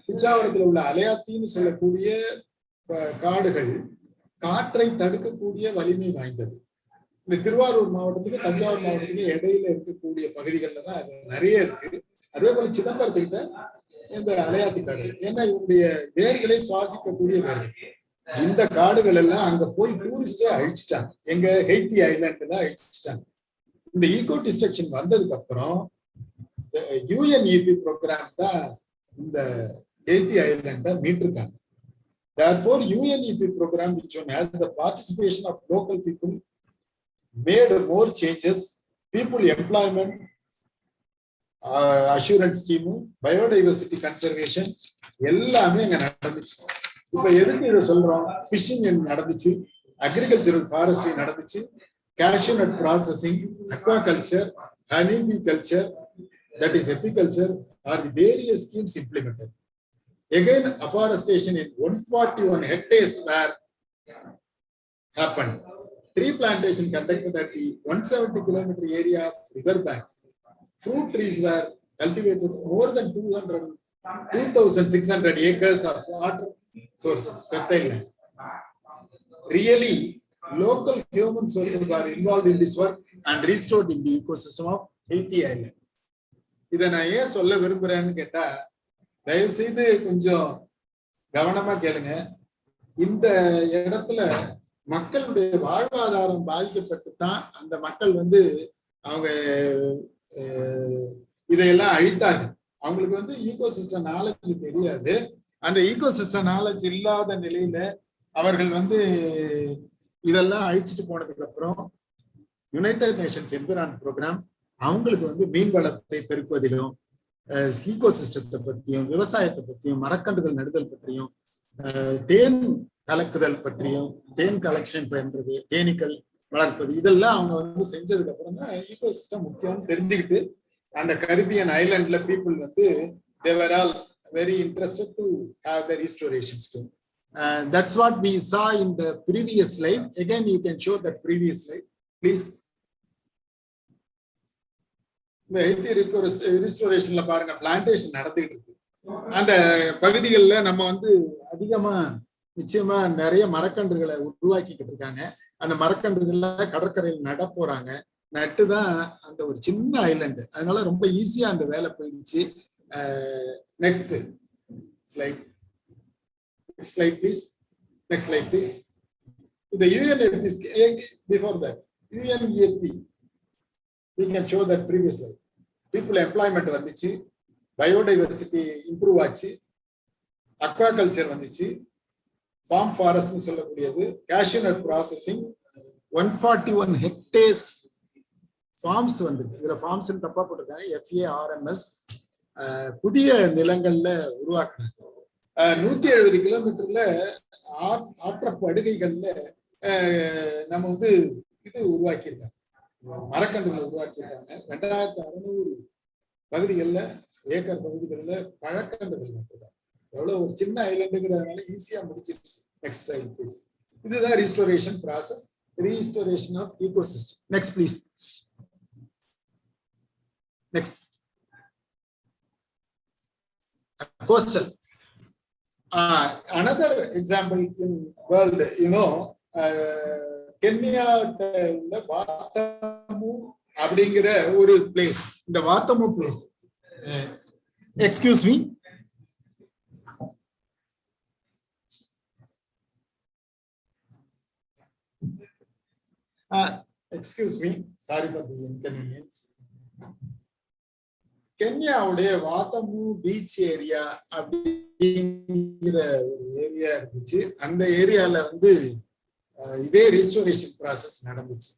[SPEAKER 4] பிச்சாவரத்துல உள்ள அலையாத்தின்னு சொல்லக்கூடிய காடுகள் காற்றை தடுக்கக்கூடிய வலிமை வாய்ந்தது. இந்த திருவாரூர் மாவட்டத்துக்கு தஞ்சாவூர் மாவட்டத்துக்கு இடையில இருக்கக்கூடிய பகுதிகள்ல தான் அது நிறைய இருக்கு. அதே போல சிதம்பரத்துக்கிட்ட இந்த அலையாத்தி காடு, ஏன்னா இவருடைய வேர்களை சுவாசிக்கக்கூடிய வேர்கள். இந்த காடுகள் எல்லாம் அங்க போய் டூரிஸ்டே அழிச்சிட்டாங்க. எங்க ஹெய்த்தி ஐலாண்டுல அழிச்சிட்டாங்க. இந்த ஈகோ டிஸ்ட்ரக்ஷன் வந்ததுக்கு அப்புறம் யுஎன்இபி ப்ரோக்ராம் தான் இந்த ஹெய்த்தி ஐலாண்டை மீட்டிருக்காங்க. Therefore, UNEP program, which one has the participation of local people, made more changes. People employment, assurance scheme, biodiversity conservation, எல்லாமே இங்க நடந்துச்சு. இப்ப எதுக்கு இதை சொல்றோம்? ஃபிஷிங் நடந்துச்சு, அக்ரிகல்ச்சரல் ஃபாரஸ்ட்ரி நடந்துச்சு, cashew nut processing, aquaculture, honeybee culture, that is apiculture, are the various schemes implemented. Again, afforestation in 141 hectares were happened. Tree plantation conducted at the 170-kilometer area of river banks. Fruit trees were cultivated more than 2,600 acres of water sources, fertile land. Really, local human sources are involved in this work and restored in the ecosystem of Haiti Island. இதை நான் ஏன் சொல்ல விரும்புறேன்னு கேட்டா, தயவு செய்து கொஞ்சம் கவனமா கேளுங்க. இந்த இடத்துல மக்களுடைய வாழ்வாதாரம் பாதிக்கப்பட்டு தான் அந்த மக்கள் வந்து அவங்க இதையெல்லாம் அழித்தாங்க. அவங்களுக்கு ஈகோசிஸ்டம் நாலேஜ் தெரியாது. அந்த ஈகோசிஸ்டம் நாலேஜ் இல்லாத நிலையில அவர்கள் இதெல்லாம் அழிச்சிட்டு போனதுக்கு அப்புறம் யுனைடெட் நேஷன்ஸ் என்விரான்மென்ட் ப்ரோக்ராம் அவங்களுக்கு மீன் வளத்தை பெருக்குவதிலும், ஈகோசிஸ்டத்தை பற்றியும், விவசாயத்தை பற்றியும், மரக்கன்றுகள் நடுதல் பற்றியும், தேன் கலக்குதல் பற்றியும், தேன் கலெக்ஷன் பண்றது, தேனீக்கள் வளர்ப்பது, இதெல்லாம் அவங்க செஞ்சதுக்கு அப்புறம் தான் ஈகோசிஸ்டம் முக்கியம்னு தெரிஞ்சுக்கிட்டு அந்த கரிபியன் ஐலாண்ட்ல people they were all very interested to have the restoration scheme. That's what we saw in the previous slide. Again, you can show that previous slide, please. இந்த ஹெய்த்தி ரிஸ்டோரேஷன்ல பாருங்க, பிளான்டேஷன் நடந்துகிட்டு இருக்கு. அந்த பகுதிகளில் நம்ம அதிகமா நிச்சயமா நிறைய மரக்கன்றுகளை உருவாக்கிக்கிட்டு இருக்காங்க. அந்த மரக்கன்றுகள்ல கடற்கரையில் நட போறாங்க. நட்டுதான் அந்த ஒரு சின்ன ஐலண்டு, அதனால ரொம்ப ஈஸியா அந்த வேலை போயிடுச்சு. Next slide, next slide please, next slide please. இந்த UNEP, before that UNEP, we can show that previous slide. People employment வந்துச்சு, biodiversity improve ஆச்சு, aquaculture வந்துச்சு, farm forest னு சொல்லக்கூடியது, cashew nut processing, 141 hectares farms வந்துருக்கு. இதுல farms னு தப்பா போட்டிருக்காங்க, FARMS. புதிய நிலங்கள்ல உருவாக்குனாங்க. 170 கிலோமீட்டர்ல ஆற்றப்படுகைகள்ல நம்ம இது உருவாக்கியிருக்காங்க, மரக்கன்றுகளை உருவாக்கியிருக்காங்க. 2600 பகுதிகளில், ஏக்கர் பகுதிகளில் பழக்கன்றுகள் நட்டுருக்காங்க. எவ்வளவு ஒரு சின்ன ஐலண்டுங்கிறதுனால ஈஸியா முடிச்சிருச்சு. Next slide please. இதுதான் restoration process. restoration of ecosystem. Next, please. Next. Coastal. Another example in world, Kenya Watamu அப்படிங்கிற ஒரு பிளேஸ். இந்த Watamu place, excuse me, excuse me, sorry for the inconvenience. கென்யாவுடைய வாத்தமு பீச் ஏரியா அப்படிங்கிற ஒரு area இருந்துச்சு. அந்த ஏரியால இதே ரீஸ்டோரேஷன் ப்ராசஸ் நடந்துச்சு.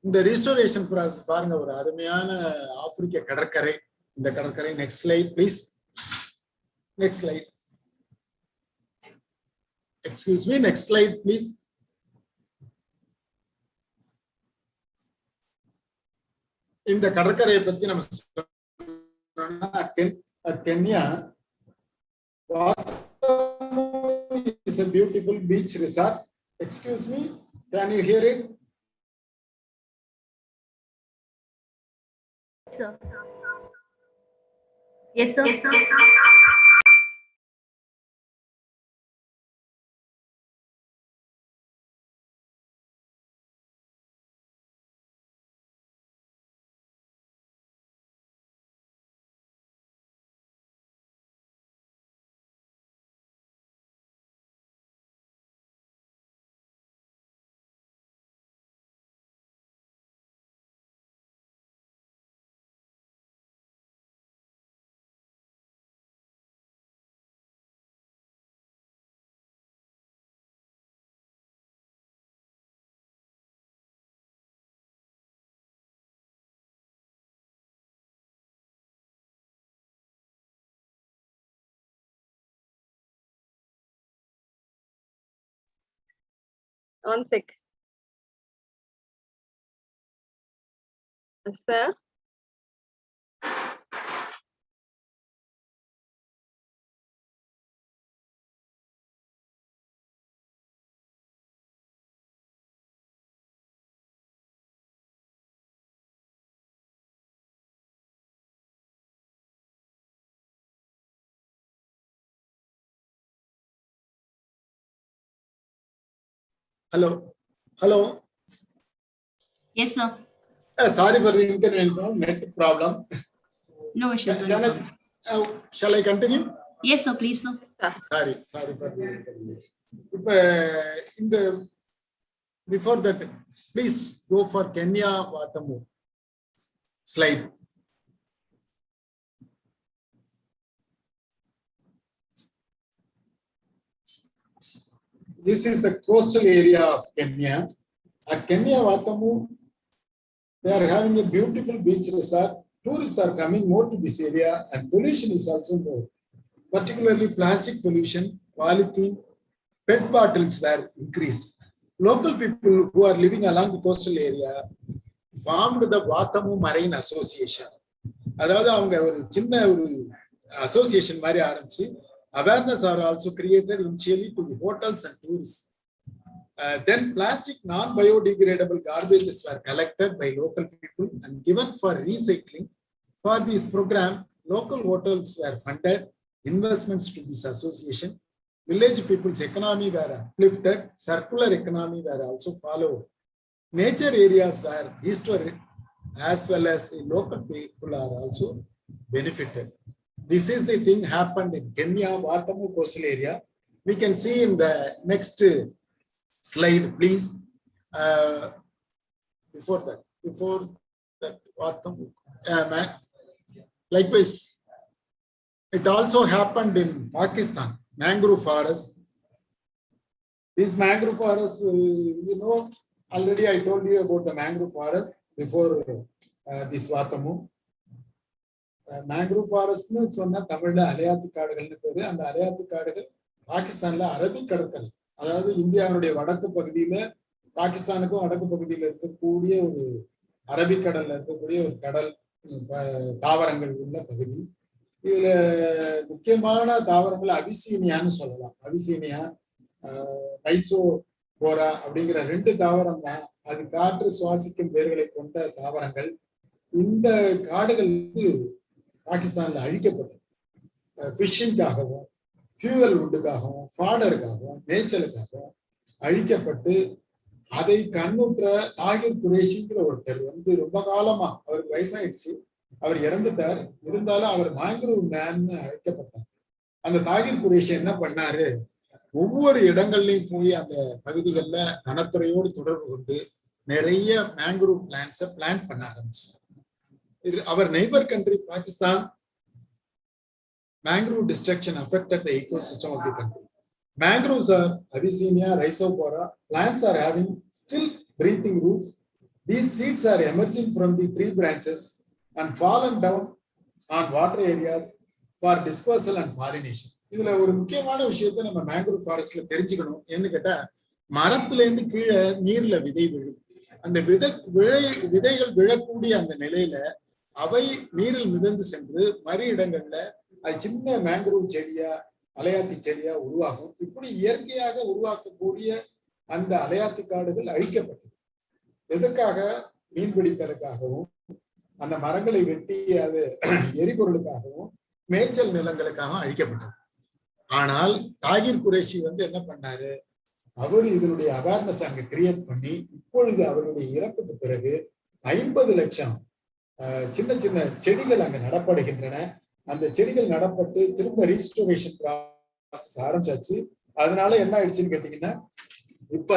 [SPEAKER 4] இந்த ரீஸ்டோரேஷன் ப்ராசஸ் பாருங்க, ஒரு அருமையான ஆப்பிரிக்க கடற்கரை. இந்த கடற்கரை, next slide please. Next slide, excuse me, next slide please. இந்த கடற்கரையை பத்தி நம்ம at Kenya, Watamu is a beautiful beach resort. Excuse me, can you hear it?
[SPEAKER 1] Sir. Yes, sir. Yes, sir.
[SPEAKER 2] One sec. Sir.
[SPEAKER 4] Hello. Hello.
[SPEAKER 1] Yes, sir.
[SPEAKER 4] Sorry for the inconvenience, net problem.
[SPEAKER 1] No issues.
[SPEAKER 4] Shall I continue?
[SPEAKER 1] Yes, sir. Please, sir.
[SPEAKER 4] Sorry for the inconvenience. Before that, please go for Kenya Watamu slide. This is the coastal area of Kenya. At Kenya Watamu, they are having a beautiful beach resort. Tourists are coming more to this area, and pollution is also more. Particularly plastic pollution, polythene, PET bottles were increased. Local people who are living along the coastal area formed the Watamu Marine Association. அதாவது அவங்க ஒரு சின்ன ஒரு association மாதிரி ஆரம்பிச்சு awareness are also created initially to the hotels and tourists. Then plastic non-biodegradable garbages were collected by local people and given for recycling. For this program, local hotels were funded, investments to this association. Village people's economy were uplifted, circular economy were also followed. Nature areas were restored, as well as the local people are also benefited. This is the thing happened in Kenya, Watamu coastal area. We can see in the next slide, please. Before that, Watamu. Likewise, it also happened in Pakistan, mangrove forest. This mangrove forest, already I told you about the mangrove forest before this Watamu. Mangrove ஃபாரஸ்ட்னு சொன்னா தமிழ்ல அலையாத்து காடுகள்னு பேரு. அந்த அலையாத்து காடுகள் பாகிஸ்தான்ல Arabic கடற்கரை, அதாவது இந்தியாவுடைய வடக்கு பகுதியில பாகிஸ்தானுக்கும் வடக்கு பகுதியில இருக்கக்கூடிய ஒரு அரபிக்கடல்ல இருக்கக்கூடிய ஒரு கடல் தாவரங்கள் உள்ள பகுதி. இதுல முக்கியமான தாவரங்கள் அபிசீனியான்னு சொல்லலாம். அபிசீனியா, ரைசோ போரா அப்படிங்கிற 2 தாவரம் தான். அது காற்று சுவாசிக்கும் வேர்களை கொண்ட தாவரங்கள். இந்த காடுகள் வந்து பாகிஸ்தான்ல அழிக்கப்பட்டது. ஃபிஷிங்காகவும், ஃபியூவல் வுட்டுக்காகவும், ஃபாடருக்காகவும், மேய்ச்சலுக்காகவும் அழிக்கப்பட்டு அதை கண்ணுற்ற தாகிர் குரேஷிங்கிற ஒருத்தர் வந்து ரொம்ப காலமா, அவருக்கு வயசாயிடுச்சு, அவர் இறந்துட்டார், இருந்தாலும் அவர் மேங்க்ரூவ் மேன்னு அழைக்கப்பட்டார். அந்த தாகிர் குரேஷி என்ன பண்ணாரு, ஒவ்வொரு இடங்கள்லயும் போய் அந்த பகுதிகளில் வனத்துறையோடு தொடர்பு கொண்டு நிறைய மேங்க்ரூவ் பிளான்ட்ஸை பிளான்ட் பண்ண ஆரம்பிச்சார். இது அவர் neighbour country Pakistan. Mangrove destruction affected the ecosystem of the country. Mangroves are Abyssinia, Rhizopora. Plants are having still breathing roots. These seeds are emerging from the tree branches and fallen down on water areas for dispersal and pollination. இதுல ஒரு முக்கியமான விஷயத்தை நம்ம mangrove ஃபாரஸ்ட்ல தெரிஞ்சுக்கணும். என்ன கேட்டா, மரத்துல இருந்து கீழே நீர்ல விதை விழும். அந்த விதைகள் விழக்கூடிய அந்த நிலையில அவை நீரில் மிதந்து சென்று மறு இடங்கள்ல அது சின்ன மேங்க்ரூவ் செடியா, அலையாத்தி செடியா உருவாகும். இப்படி இயற்கையாக உருவாக்கக்கூடிய அந்த அலையாத்தி காடுகள் அழிக்கப்பட்டது. எதற்காக? மீன்பிடித்தலுக்காகவும், அந்த மரங்களை வெட்டி அது எரிபொருளுக்காகவும், மேய்ச்சல் நிலங்களுக்காகவும் அழிக்கப்பட்டது. ஆனால் தாகிர் குரேஷி வந்து என்ன பண்ணாரு, அவர் இதனுடைய அவேர்னஸ் அங்க கிரியேட் பண்ணி, இப்பொழுது அவருடைய இறப்புக்கு பிறகு 50 லட்சம் சின்ன சின்ன செடிகள் அங்க நடப்படுகின்றன. அந்த செடிகள் நடப்பட்டு திரும்ப ரீஸ்டோரேஷன் ப்ராசஸ் ஆரம்பிச்சாச்சு. அதனால என்ன ஆயிடுச்சுன்னு கேட்டீங்கன்னா, இப்ப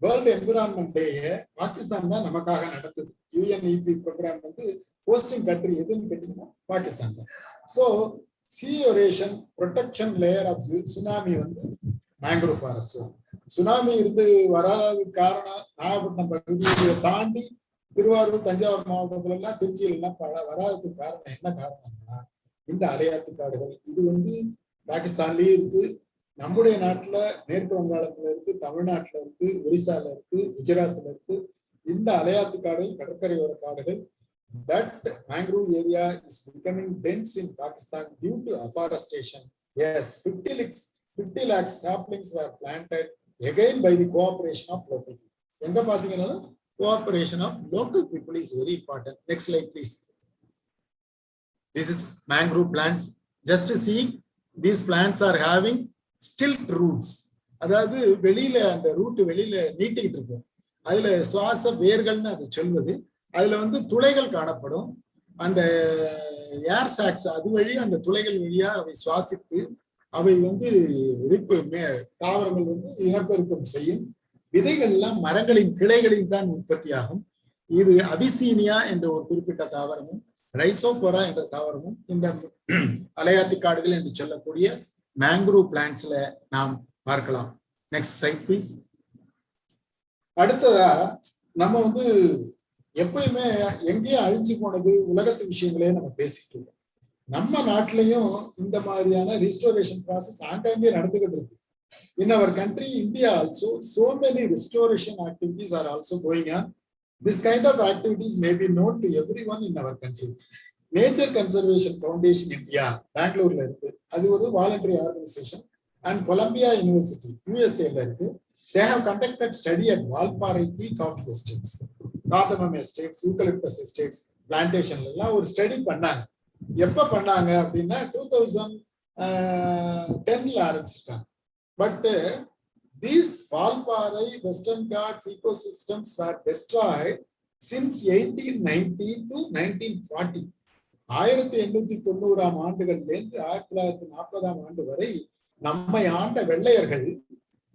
[SPEAKER 4] வேர்ல்டு என்விரான்மெண்ட் டேயை பாகிஸ்தான் தான் நமக்காக நடத்துது. யுஎன்இபி ப்ரோக்ராம் வந்து ஹோஸ்டிங் கண்ட்ரி எதுன்னு கேட்டீங்கன்னா பாகிஸ்தான் தான். So sea erosion protection layer of tsunami வந்து மேங்க்ரூவ் ஃபாரஸ்ட். சுனாமி இருந்து வராத காரணம் நாகப்பட்டினம் பகுதியை தாண்டி திருவாரூர், தஞ்சாவூர் மாவட்டத்துல எல்லாம், திருச்சியில எல்லாம் வராததுக்கு காரணம் என்ன காரணம்னா இந்த அலையாத்து காடுகள். இது வந்து பாகிஸ்தான்லயே இருக்கு, நம்முடைய நாட்டுல மேற்கு வங்காளத்துல இருக்கு, தமிழ்நாட்டுல இருக்கு, ஒரிசால இருக்கு, குஜராத்ல இருக்கு. இந்த அலையாத்து காடுகள் கடற்கரையோர காடுகள். That mangrove area is becoming dense in Pakistan due to afforestation. Yes, 50 lakhs saplings were planted again by the cooperation of local people. எங்க பாத்தீங்கன்னா cooperation of local people is very important. Next slide, please. This is mangrove plants. Just to see, these plants are having stilt roots. அதாவது வெளியில அந்த root வெளியில நீட்டிக்கிட்டு இருக்கும். அதுல சுவாச வேர்கள்னு அது சொல்வது. அதுல வந்து துளைகள் காணப்படும். அந்த ஏர் சாக்ஸ் அது வழி அந்த துளைகள் வழியா அவை சுவாசித்து அவை வந்து தாவரங்கள் வந்து இனப்பெருக்கம் செய்யும். விதைகள் எல்லாம் மரங்களின் கிளைகளில் தான் உற்பத்தி ஆகும். இது அபிசீனியா என்ற ஒரு குறிப்பிட்ட தாவரமும், ரைசோபோரா என்ற தாவரமும் இந்த அலையாத்தி காடுகள் என்று சொல்லக்கூடிய மேங்க்ரூவ் பிளான்ட்ஸ்ல நாம் பார்க்கலாம். Next side please. அடுத்ததா நம்ம வந்து எப்பயுமே எங்கேயும் அழிஞ்சு போனது உலகத்து விஷயங்களே நம்ம பேசிட்டு இருக்கோம். நம்ம நாட்டிலையும் இந்த மாதிரியான ரிஸ்டோரேஷன் ப்ராசஸ் ஆங்காங்கே நடந்துகிட்டு இருக்கு. In our country, India also, so many restoration activities are also going on. This kind of activities may be known to everyone in our country. Nature Conservation Foundation India, Bangalore la irukku. Adu oru voluntary organization, and Columbia University, USA la irukku. They have conducted study at Valparai tea coffee estates, cardamom estates, eucalyptus estates, plantation la oru study பண்ணாங்க. எப்ப பண்ணாங்க அப்படின்னா 2010 ல ஆரம்பிச்சிட்டாங்க. But these Valparai Western Ghats ecosystems were destroyed since 1890 to 1940. 1890 ஆண்டுகளிலிருந்து 1940 ஆண்டு வரை நம்மை ஆண்ட வெள்ளையர்கள்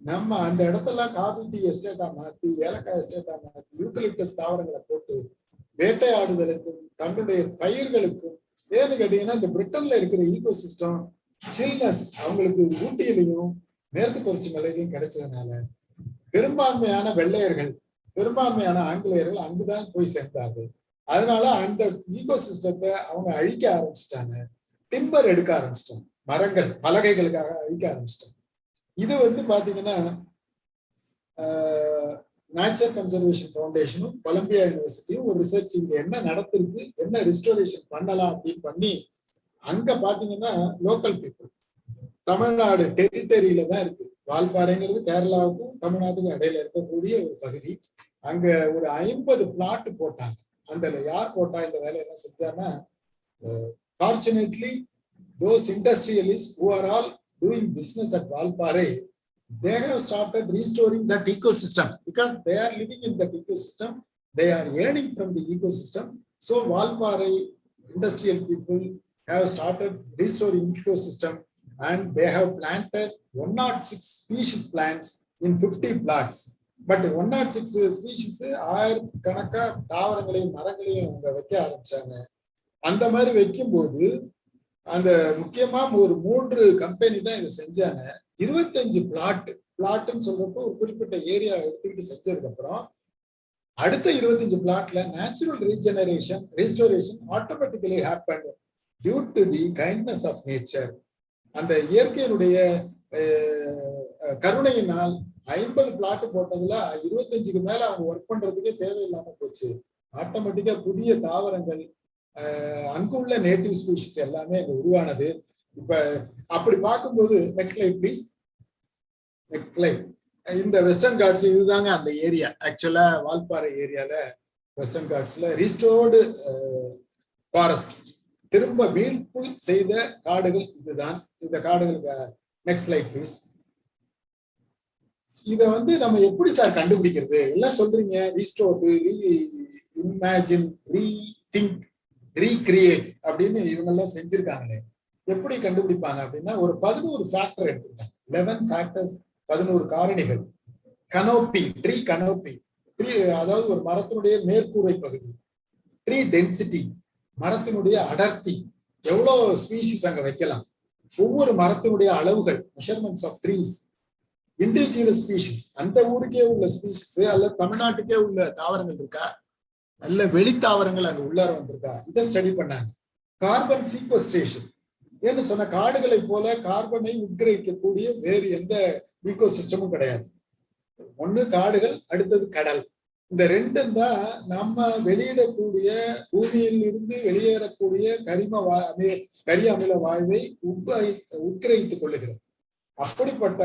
[SPEAKER 4] நம்ம அந்த இடத்துல காபி டீ எஸ்டேட்டா மாத்தி, ஏலக்காய் எஸ்டேட்டா மாத்தி, யூக்கலிப்டஸ் தாவரங்களை போட்டு வேட்டையாடுதலுக்கும் தங்களுடைய பயிர்களுக்கும், ஏன்னு கேட்டீங்கன்னா இந்த பிரிட்டன்ல இருக்கிற ஈகோசிஸ்டம் சில்னஸ் அவங்களுக்கு ஊட்டியிலையும் மேற்கு தொடர்ச்சி மலையிலையும் கிடைச்சதுனால பெரும்பான்மையான வெள்ளையர்கள், பெரும்பான்மையான ஆங்கிலேயர்கள் அங்குதான் போய் சேர்ந்தார்கள். அதனால அந்த ஈகோசிஸ்டத்தை அவங்க அழிக்க ஆரம்பிச்சிட்டாங்க. டிம்பர் எடுக்க ஆரம்பிச்சிட்டாங்க, மரங்கள் பலகைகளுக்காக அழிக்க ஆரம்பிச்சிட்டாங்க. இது வந்து பாத்தீங்கன்னா நேச்சர் கன்சர்வேஷன் ஃபவுண்டேஷனும் கொலம்பியா யூனிவர்சிட்டியும் ஒரு ரிசர்ச் இங்க என்ன நடத்திருக்கு, என்ன ரிஸ்டோரேஷன் பண்ணலாம் அப்படின்னு பண்ணி, அங்க பாத்தீங்கன்னா லோக்கல் பீப்புள் தமிழ்நாடு டெரிட்டரியில தான் இருக்கு. வால்பாறைங்கிறது கேரளாவுக்கும் தமிழ்நாட்டுக்கும் இடையில இருக்கக்கூடிய ஒரு பகுதி. அங்க ஒரு 50 பிளாட் போட்டாங்க. அந்த யார் போட்டா இந்த வேலை என்ன செஞ்சாங்கன்னா, fortunately those industrialists who are all doing business at Valpare, they have started restoring that ecosystem because they are living in that ecosystem. They are earning from the ecosystem. So Valpare industrial people have started restoring ecosystem and they have planted 106 species plants in 50 plots. But 106 species ஆயிரக்கணக்கா தாவரங்களையும் மரங்களையும் அங்க வைக்க ஆரம்பிச்சாங்க. அந்த மாதிரி வைக்கும் போது அந்த முக்கியமா ஒரு 3 கம்பெனி தான் இதை செஞ்சாங்க. 25 பிளாட்னு சொல்றப்போ ஒரு குறிப்பிட்ட ஏரியா எடுத்துக்கிட்டு செஞ்சதுக்கு அப்புறம் அடுத்த 25 பிளாட்ல natural regeneration restoration automatically happen due to the kindness of nature. அந்த இயற்கையினுடைய கருணையினால் 50 பிளாட் போட்டதுல 25க்கு மேல அவங்க ஒர்க் பண்றதுக்கே தேவையில்லாம போச்சு. ஆட்டோமேட்டிக்கா புதிய தாவரங்கள் அங்குள்ள நேட்டிவ் ஸ்பீஷிஸ் எல்லாமே அங்க உருவானது. இப்ப அப்படி பார்க்கும்போது next slide please. Next slide. இந்த வெஸ்டர்ன் காட்ஸ் இதுதாங்க அந்த ஏரியா. ஆக்சுவலா வால்பாறை ஏரியால வெஸ்டர்ன் காட்ஸ்ல ரீஸ்டோர்டு ஃபாரஸ்ட், திரும்ப மீட்பு செய்த காடுகள் இதுதான். இந்த காடுகளுக்கு நெக்ஸ்ட் ஸ்லைட் ப்ளீஸ். இத நம்ம எப்படி சார் கண்டுபிடிக்கிறது? எல்லாம் சொல்றீங்க ரீஸ்டோர்டு, இமேஜின், ரீதிங்க், ரீக்ரியேட் அப்படின்னு இவங்க எல்லாம் செஞ்சிருக்காங்களே, எப்படி கண்டுபிடிப்பாங்க அப்படின்னா ஒரு 11 ஃபேக்டர் எடுத்துக்கிட்டாங்க. 11 ஃபேக்டர்ஸ், 11 காரணிகள். கனோப்பி, ட்ரீ கனோப்பி, ட்ரீ அதாவது ஒரு மரத்தினுடைய மேற்கூரை பகுதி. ட்ரீ டென்சிட்டி, மரத்தினுடைய அடர்த்தி, எவ்வளவு ஸ்பீஷிஸ் அங்க வைக்கலாம், ஒவ்வொரு மரத்தினுடைய அளவுகள், measurements of trees. Indigenous species, அந்த ஊருக்கே உள்ள ஸ்பீஷிஸ் அல்ல தமிழ்நாட்டுக்கே உள்ள தாவரங்கள் இருக்கா, நல்ல வெளித்தாவரங்கள் அங்க உள்ளார வந்திருக்கா, இதை ஸ்டடி பண்ணாங்க. கார்பன் சீக்வஸ்ட்ரேஷன், ஏன்னு சொன்ன காடுகளை போல கார்பனை உட்கிரகிக்கக்கூடிய வேறு எந்த ஈகோசிஸ்டமும் கிடையாது. ஒண்ணு காடுகள், அடுத்தது கடல். இந்த ரெண்டும் தான் நம்ம வெளியிடக்கூடிய பூமியில் இருந்து வெளியேறக்கூடிய கரி அமில வாயுவை உட்கிரகித்துக் கொள்ளுகிறது. அப்படிப்பட்ட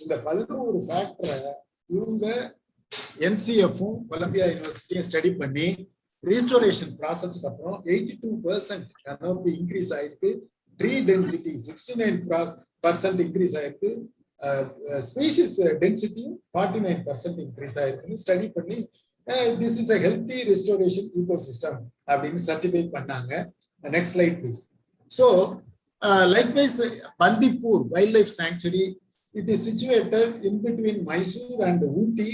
[SPEAKER 4] இந்த 11 ஃபேக்டரை இவங்க NCF-உம் கொலம்பியா யூனிவர்சிட்டியும் ஸ்டடி பண்ணி ரீஸ்டோரேஷன் ப்ராசஸ்க்கு அப்புறம் 82% கனோப்பி இன்க்ரீஸ் ஆயிருக்கு, ட்ரீ டென்சிட்டி 69% இன்க்ரீஸ் ஆயிருக்கு, ஸ்பீஷிஸ் டென்சிட்டியும் 49% இன்க்ரீஸ் ஆயிருக்குன்னு ஸ்டடி பண்ணி this is a healthy restoration ecosystem அப்படின்னு சர்டிஃபை பண்ணாங்க. Next slide please. So likewise Bandipur Wildlife Sanctuary, it is situated in between Mysore and Ooty.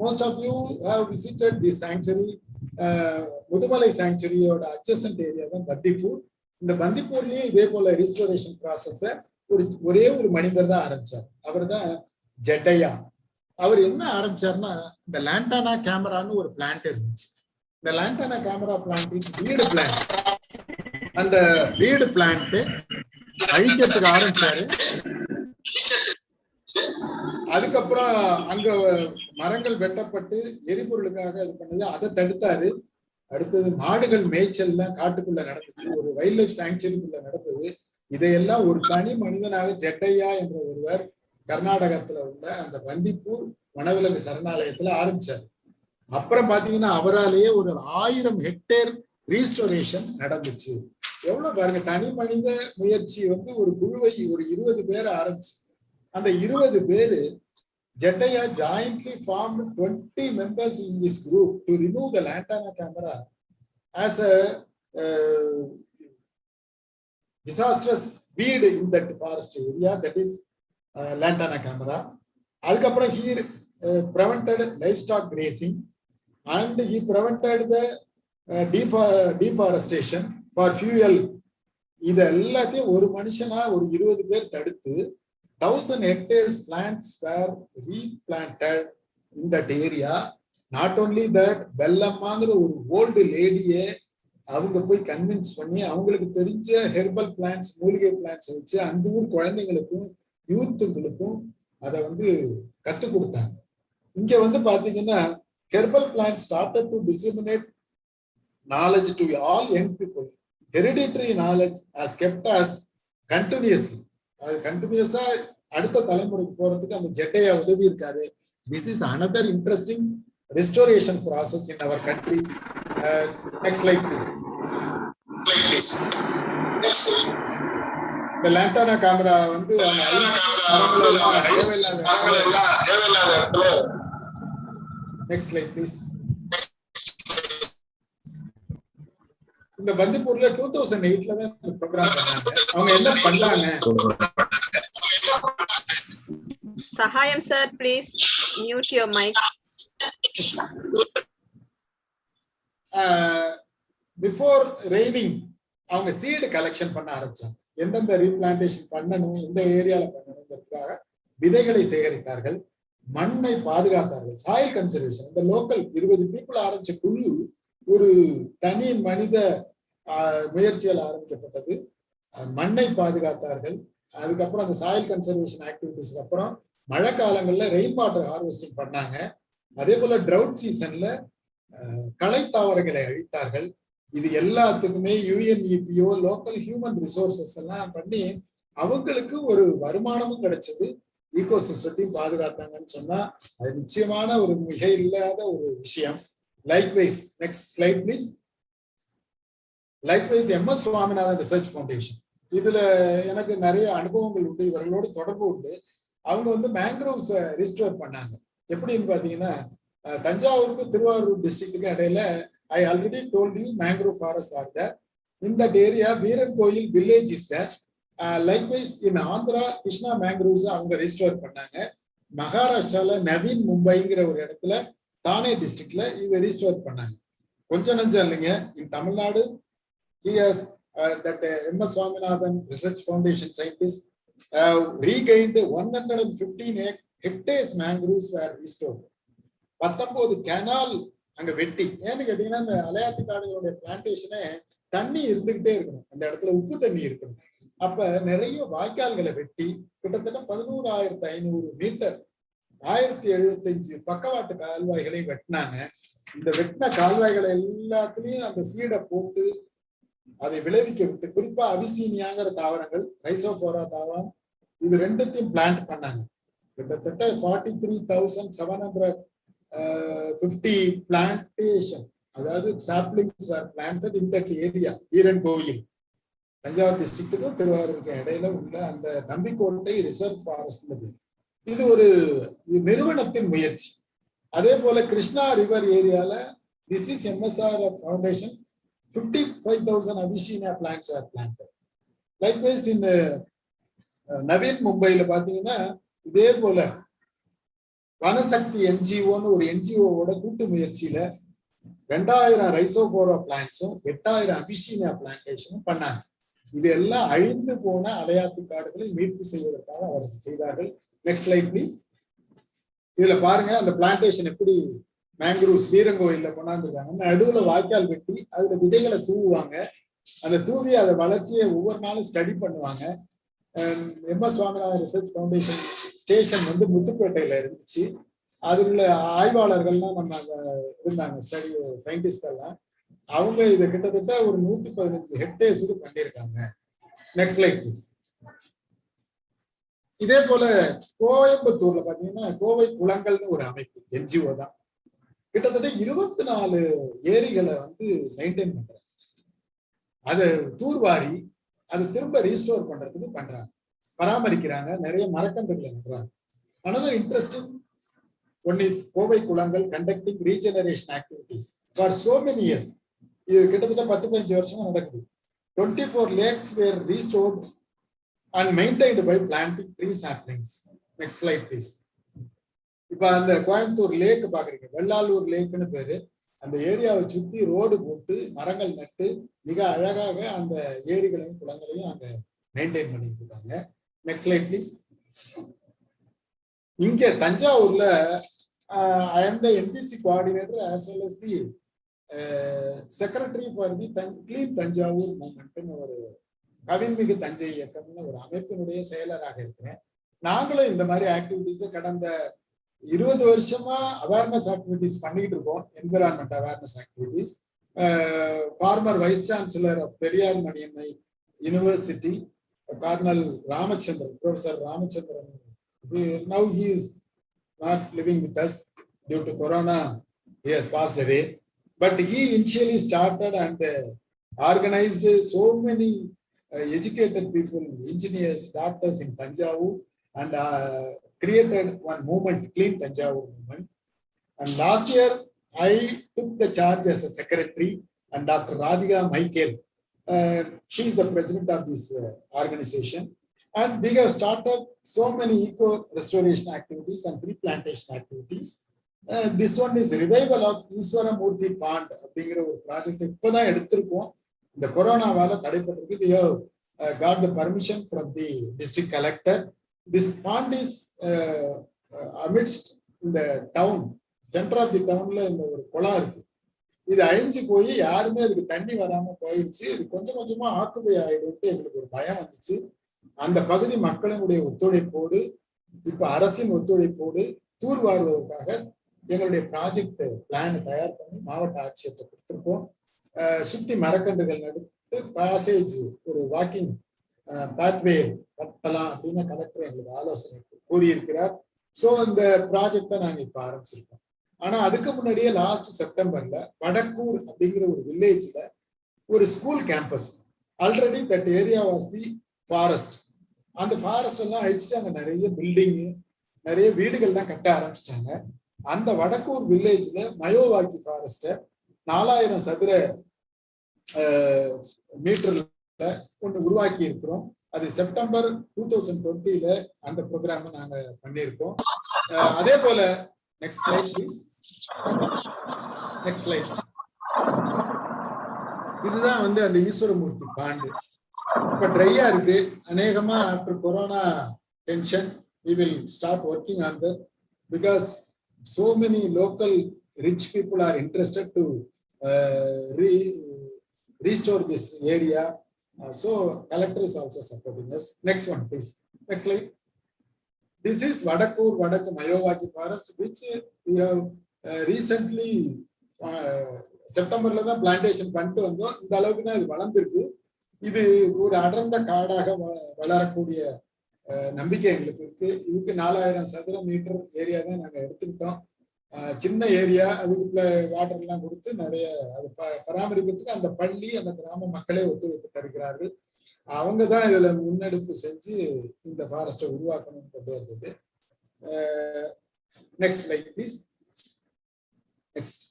[SPEAKER 4] Most of you have visited this sanctuary. Mudumalai sanctuary or adjacent area தான் பந்திப்பூர். இந்த பந்திப்பூர்லயே இதே போல restoration process ஒரே ஒரு மனிதர் தான் ஆரம்பிச்சார். அவர் தான் ஜெட்டையா. அவர் என்ன ஆரம்பிச்சார்னா, இந்த லாண்டானா கேமரான்னு ஒரு பிளான்ட் இருந்துச்சு. இந்த லாண்டானா கேமரா பிளான்ட் இஸ் வீடு பிளான்ட். அந்த வீடு பிளான்ட் அழிக்கிறதுக்கு ஆரம்பிச்சாரு. அதுக்கப்புறம் அங்க மரங்கள் வெட்டப்பட்டு எரிபொருளுக்காக இது பண்ணது, அதை தடுத்தாரு. அடுத்தது மாடுகள் மேய்ச்சல்லாம் காட்டுக்குள்ள நடந்துச்சு, ஒரு வைல்ட் லைஃப் சாங்சுரிக்குள்ள நடந்தது. இதையெல்லாம் ஒரு தனி மனிதனாக ஜெட்டையா என்ற ஒருவர் கர்நாடகத்துல உள்ள அந்த பந்திப்பூர் வனவிலங்கு சரணாலயத்துல ஆரம்பிச்சாரு. அப்புறம் பாத்தீங்கன்னா அவராலேயே ஒரு 1000 ஹெக்டேர் ரீஸ்டோரேஷன் நடந்துச்சு. எவ்வளவு பாருங்க, தனி மனித முயற்சி ஒரு குழுவை ஒரு 20 பேரை ஆரம்பிச்சு, அந்த 20 பேரு ஜெட்டையா jointly formed 20 members in this group to remove the lantana camera as a disastrous weed in that forest area, that is lantana camera. அதுக்கப்புறம் he prevented livestock grazing and he prevented the deforestation for fuel. இது எல்லாத்தையும் ஒரு மனுஷனா ஒரு 20 பேர் தடுத்து 1000 hectares plants were replanted in that area. Not only that, பெல்லம்மாங்கிற ஒரு old லேடியே அவங்க போய் கன்வின்ஸ் பண்ணி அவங்களுக்கு தெரிஞ்ச ஹெர்பல் பிளான்ட்ஸ், மூலிகை பிளான்ட்ஸ் வச்சு அந்த ஊர் குழந்தைங்களுக்கும் யூத்துங்களுக்கும் அதை கற்றுக் கொடுத்தாங்க. இங்க பாத்தீங்கன்னா herbal plant started to disseminate knowledge to all young people. Hereditary knowledge has kept us continuously. அது கண்டினியூஸா அடுத்த தலைமுறைக்கு போறதுக்கு அந்த ஜெட்டையா உதவி இருக்காரு. This is another interesting restoration process in our country. Next slide please. இந்த லேண்டானா கேமரா வந்து நெக்ஸ்ட் ஸ்லைட் ப்ளீஸ். இந்த பந்திப்பூர்ல 2008ல தான் இந்த ப்ரோக்ராம் பண்ணாங்க. அவங்க என்ன பண்ணாங்க?
[SPEAKER 2] Sahayam sir, please mute your mic.
[SPEAKER 4] Before raining அவங்க சீடு கலெக்ஷன் பண்ண ஆரம்பிச்சாங்க. எந்தெந்த ரீபிளான்டேஷன் பண்ணணும், எந்த ஏரியால பண்ணணுங்கிறதுக்காக விதைகளை சேகரித்தார்கள், மண்ணை பாதுகாத்தார்கள். சாயில் கன்சர்வேஷன் இந்த லோக்கல் 20 பீப்புள் ஆரம்பிச்ச குழு ஒரு தனி மனித முயற்சியால் ஆரம்பிக்கப்பட்டது. மண்ணை பாதுகாத்தார்கள். அதுக்கப்புறம் அந்த சாயில் கன்சர்வேஷன் ஆக்டிவிட்டிஸ்க்கு அப்புறம் மழை காலங்கள்ல ரெயின் வாட்டர் ஹார்வெஸ்டிங் பண்ணாங்க. அதே போல ட்ரவுட் சீசன்ல களை தாவரங்களை அழித்தார்கள். இது எல்லாத்துக்குமே யுஎன்இபிஓ லோக்கல் ஹியூமன் ரிசோர்சஸ் எல்லாம் பண்ணி அவங்களுக்கு ஒரு வருமானமும் கிடைச்சது. ஈகோ சிஸ்டத்தையும் பாதுகாத்தாங்கன்னு சொன்னா அது நிச்சயமான ஒரு மிக இல்லாத ஒரு விஷயம். Likewise next slide please. Likewise MS Swaminathan research foundation, இதுல எனக்கு நிறைய அனுபவங்கள் உண்டு, இவர்களோடு தொடர்பு உண்டு. அவங்க வந்து மேங்க்ரோவ்ஸ் ரிஸ்டோர் பண்ணாங்க. எப்படின்னு பாத்தீங்கன்னா தஞ்சாவூருக்கு திருவாரூர் டிஸ்ட்ரிக்ட்டுக்கு இடையில I already told you mangrove forests are there. In that area, Veeran Koil village is there. Likewise, in Andhra, Krishna mangroves அவங்க restore பண்ணாங்க. மகாராஷ்டிரால நவீன் மும்பைங்கிற ஒரு இடத்துல தானே டிஸ்ட்ரிக்ட்ல இதை restore பண்ணாங்க. கொஞ்சம் நஞ்சம் இல்லைங்க. In Tamil Nadu, he has that MS Swaminathan Research Foundation scientists regained 115 hectares mangroves were restored. 19 canal அங்க வெட்டி, ஏன்னு கேட்டீங்கன்னா இந்த அலையாத்தி காடுகளுடைய பிளான்டேஷனே தண்ணி இருந்துகிட்டே இருக்கணும், அந்த இடத்துல உப்பு தண்ணி இருக்கணும். அப்ப நிறைய வாய்க்கால்களை வெட்டி கிட்டத்தட்ட 11,500 மீட்டர் 1075 பக்கவாட்டு கால்வாய்களை வெட்டினாங்க. இந்த வெட்டின கால்வாய்களை எல்லாத்துலயும் அந்த சீடை போட்டு அதை விளைவிக்க விட்டு, குறிப்பா அபிசீனியாங்கிற தாவரங்கள், ரைசோபோரா தாவரம், இது ரெண்டுத்தையும் பிளான்ட் பண்ணாங்க. கிட்டத்தட்ட 43,750 plantation, அதாவது saplings were planted in that area. வீரன் கோயில் தஞ்சாவூர் டிஸ்ட்ரிக்ட்டுக்கும் திருவாரூருக்கும் இடையில உள்ள அந்த தம்பிக்கோட்டை ரிசர்வ் ஃபாரஸ்ட்ல பேர். இது ஒரு நிறுவனத்தின் முயற்சி. அதே போல கிருஷ்ணா ரிவர் ஏரியால this is MSR foundation 55,000 Avicennia plants are planted. Likewise in Navi மும்பைல பாத்தீங்கன்னா இதே போல வனசக்தி என்ஜிஓன்னு ஒரு என்ஜிஓவோட கூட்டு முயற்சியில 2000 ரைசோபோரா பிளான்ட்ஸும் 8000 அபிஷீனியா பிளான்டேஷனும் பண்ணாங்க. இது எல்லாம் அழிந்து போன அலையாத்து காடுகளை மீட்பு செய்வதற்காக அவர் செய்தார்கள். Next slide please. இதுல பாருங்க அந்த பிளான்டேஷன் எப்படி மேங்க்ரூவ்ஸ் வீரங்கோயில்ல கொண்டாந்துருக்காங்க. நடுவுல வாய்க்கால் வெட்டி அதுல விதைகளை தூவுவாங்க. அந்த தூவி அதை வளர்ச்சியை ஒவ்வொரு நாளும் ஸ்டடி பண்ணுவாங்க. MS Swaminathan research foundation station வந்து முத்துப்பேட்டையில இருந்துச்சு. அதுல ஆய்வாளர்கள்லாம் நம்ம இருந்தாங்க, ஸ்டடி சயின்டிஸ்ட் எல்லாம். அவங்க இதை கிட்டத்தட்ட ஒரு 115 ஹெக்டேர்ஸுக்கு பண்ணியிருக்காங்க. Next slide please. இதே போல கோயம்புத்தூர்ல பாத்தீங்கன்னா கோவை குளங்கள்னு ஒரு அமைப்பு, என்ஜிஓ தான். கிட்டத்தட்ட 24 ஏரிகளை வந்து மெயின்டைன் பண்றாங்க. அதை தூர்வாரி அது திரும்ப ரீஸ்டோர் பண்றதுக்கு பண்றாங்க, பராமரிக்கிறாங்க. நிறைய மரக்கன்றுகளை நடுறாங்க. Another interesting one is Kovai குளங்கள் conducting regeneration activities for so many years. இது கிட்டத்தட்ட 10-15 வருஷமா நடக்குது. 24 lakes were restored and maintained by planting tree saplings. Next slide please. இப்ப அந்த கோயம்புத்தூர் லேக் பாக்குறீங்க, வெள்ளாளூர் லேக்னு பேரு. அந்த ஏரியாவை சுத்தி ரோடு போட்டு மரங்கள் நட்டு மிக அழகாக அந்த ஏரிகளையும் குளங்களையும் அங்க மெயின்டைன் பண்ணிட்டு இருக்காங்க. Next slide please. இங்க தஞ்சாவூர்ல I am the NGC coordinator as well as the secretary for the Clean Tanjavur movement. ஒரு கவின்மிகு தஞ்சை இயக்கம்னு ஒரு அமைப்பினுடைய செயலராக இருக்கிறேன். நாங்களும் இந்த மாதிரி ஆக்டிவிட்டிஸ் கடந்த 20 வருஷமா அவேர்னஸ் ஆக்டிவிட்டிஸ் பண்ணிட்டு இருக்கோம். Environment awareness activities. Former vice chancellor of Periyar Maniammai university Colonel Ramachandran, Professor Ramachandran. Now he is not living with us due to Corona. He has passed away. But he initially started and organized so many educated people, engineers, doctors in Tanjavur, and created one movement, Clean Tanjavur movement. And last year, I took the charge as a secretary, and Dr. Radhika Michael, she is the president of this organization. And we have started so many eco restoration activities and tree plantation activities. This one is revival of Iswaramurthy Pond அப்படிங்கிற ஒரு project இப்பதான் எடுத்திருக்கோம். இந்த கொரோனாவால தடைப்பட்டிருக்கு. We have got the permission from the district collector. This pond is amidst the town, center of the townல இந்த ஒரு குளம் இருக்கு. இது அழிஞ்சு போய் யாருமே அதுக்கு தண்ணி வராம போயிடுச்சு. இது கொஞ்சம் கொஞ்சமா ஆக்குபை ஆயிடுட்டு எங்களுக்கு ஒரு பயம் வந்துச்சு. அந்த பகுதி மக்களினுடைய ஒத்துழைப்போடு, இப்ப அரசின் ஒத்துழைப்போடு தூர்வாருவதற்காக எங்களுடைய ப்ராஜெக்ட் பிளான் தயார் பண்ணி மாவட்ட ஆட்சியர்கிட்ட கொடுத்துருக்கோம். சுத்தி மரக்கன்றுகள் நடுத்து பேசேஜ் ஒரு வாக்கிங் பாத்வே கட்டலாம் அப்படின்னு கலெக்டர் எங்களுக்கு ஆலோசனை கூறியிருக்கிறார். ஸோ இந்த ப்ராஜெக்டை நாங்கள் இப்போ ஆரம்பிச்சிருக்கோம். ஆனா அதுக்கு முன்னாடியே லாஸ்ட் செப்டம்பர்ல வடக்கூர் அப்படிங்கிற ஒரு வில்லேஜ்ல ஒரு school campus, already that area was the forest. அந்த ஃபாரஸ்ட் எல்லாம் அழிச்சுட்டு அங்க நிறைய பில்டிங்கு, நிறைய வீடுகள் தான் கட்ட ஆரம்பிச்சிட்டாங்க. அந்த வடக்கூர் வில்லேஜ்ல மயோவாக்கி ஃபாரஸ்ட 4000 சதுர மீட்டர்ல ஒன்று உருவாக்கி இருக்கிறோம். அது செப்டம்பர் 2020ல அந்த ப்ரோக்ராம் நாங்க பண்ணியிருக்கோம். அதே போல next slide please. Next slide. இதுதான் வந்து அந்த ஈஸ்வரமூர்த்தி பாண்டு. இப்ப ட்ரையா இருக்கு. அநேகமா after corona tension we will start working on that because so many local rich people are interested to restore this area. So collector is also supporting us. Next one please. Next slide. This is Vadakur Vadakku Mayovaki forest, which we have recently செப்டம்பர்ல தான் plantation பண்ணிட்டு வந்தோம். இந்த அளவுக்கு தான் இது வளர்ந்துருக்கு. இது ஒரு அடர்ந்த காடாக வளரக்கூடிய நம்பிக்கை எங்களுக்கு இருக்கு. இதுக்கு 4000 சதுர மீட்டர் ஏரியா தான் நாங்க எடுத்துக்கிட்டோம். சின்ன ஏரியா, அதுக்குள்ள வாட்டர் எல்லாம் கொடுத்து நிறைய அது பராமரிக்கிறதுக்கு அந்த பள்ளி, அந்த கிராம மக்களே ஒத்துழைப்பு தருகிறார்கள். அவங்க தான் இதுல முன்னெடுப்பு செஞ்சு இந்த ஃபாரஸ்டை உருவாக்கணும்னு கொண்டு வந்தது. Next like please. Next.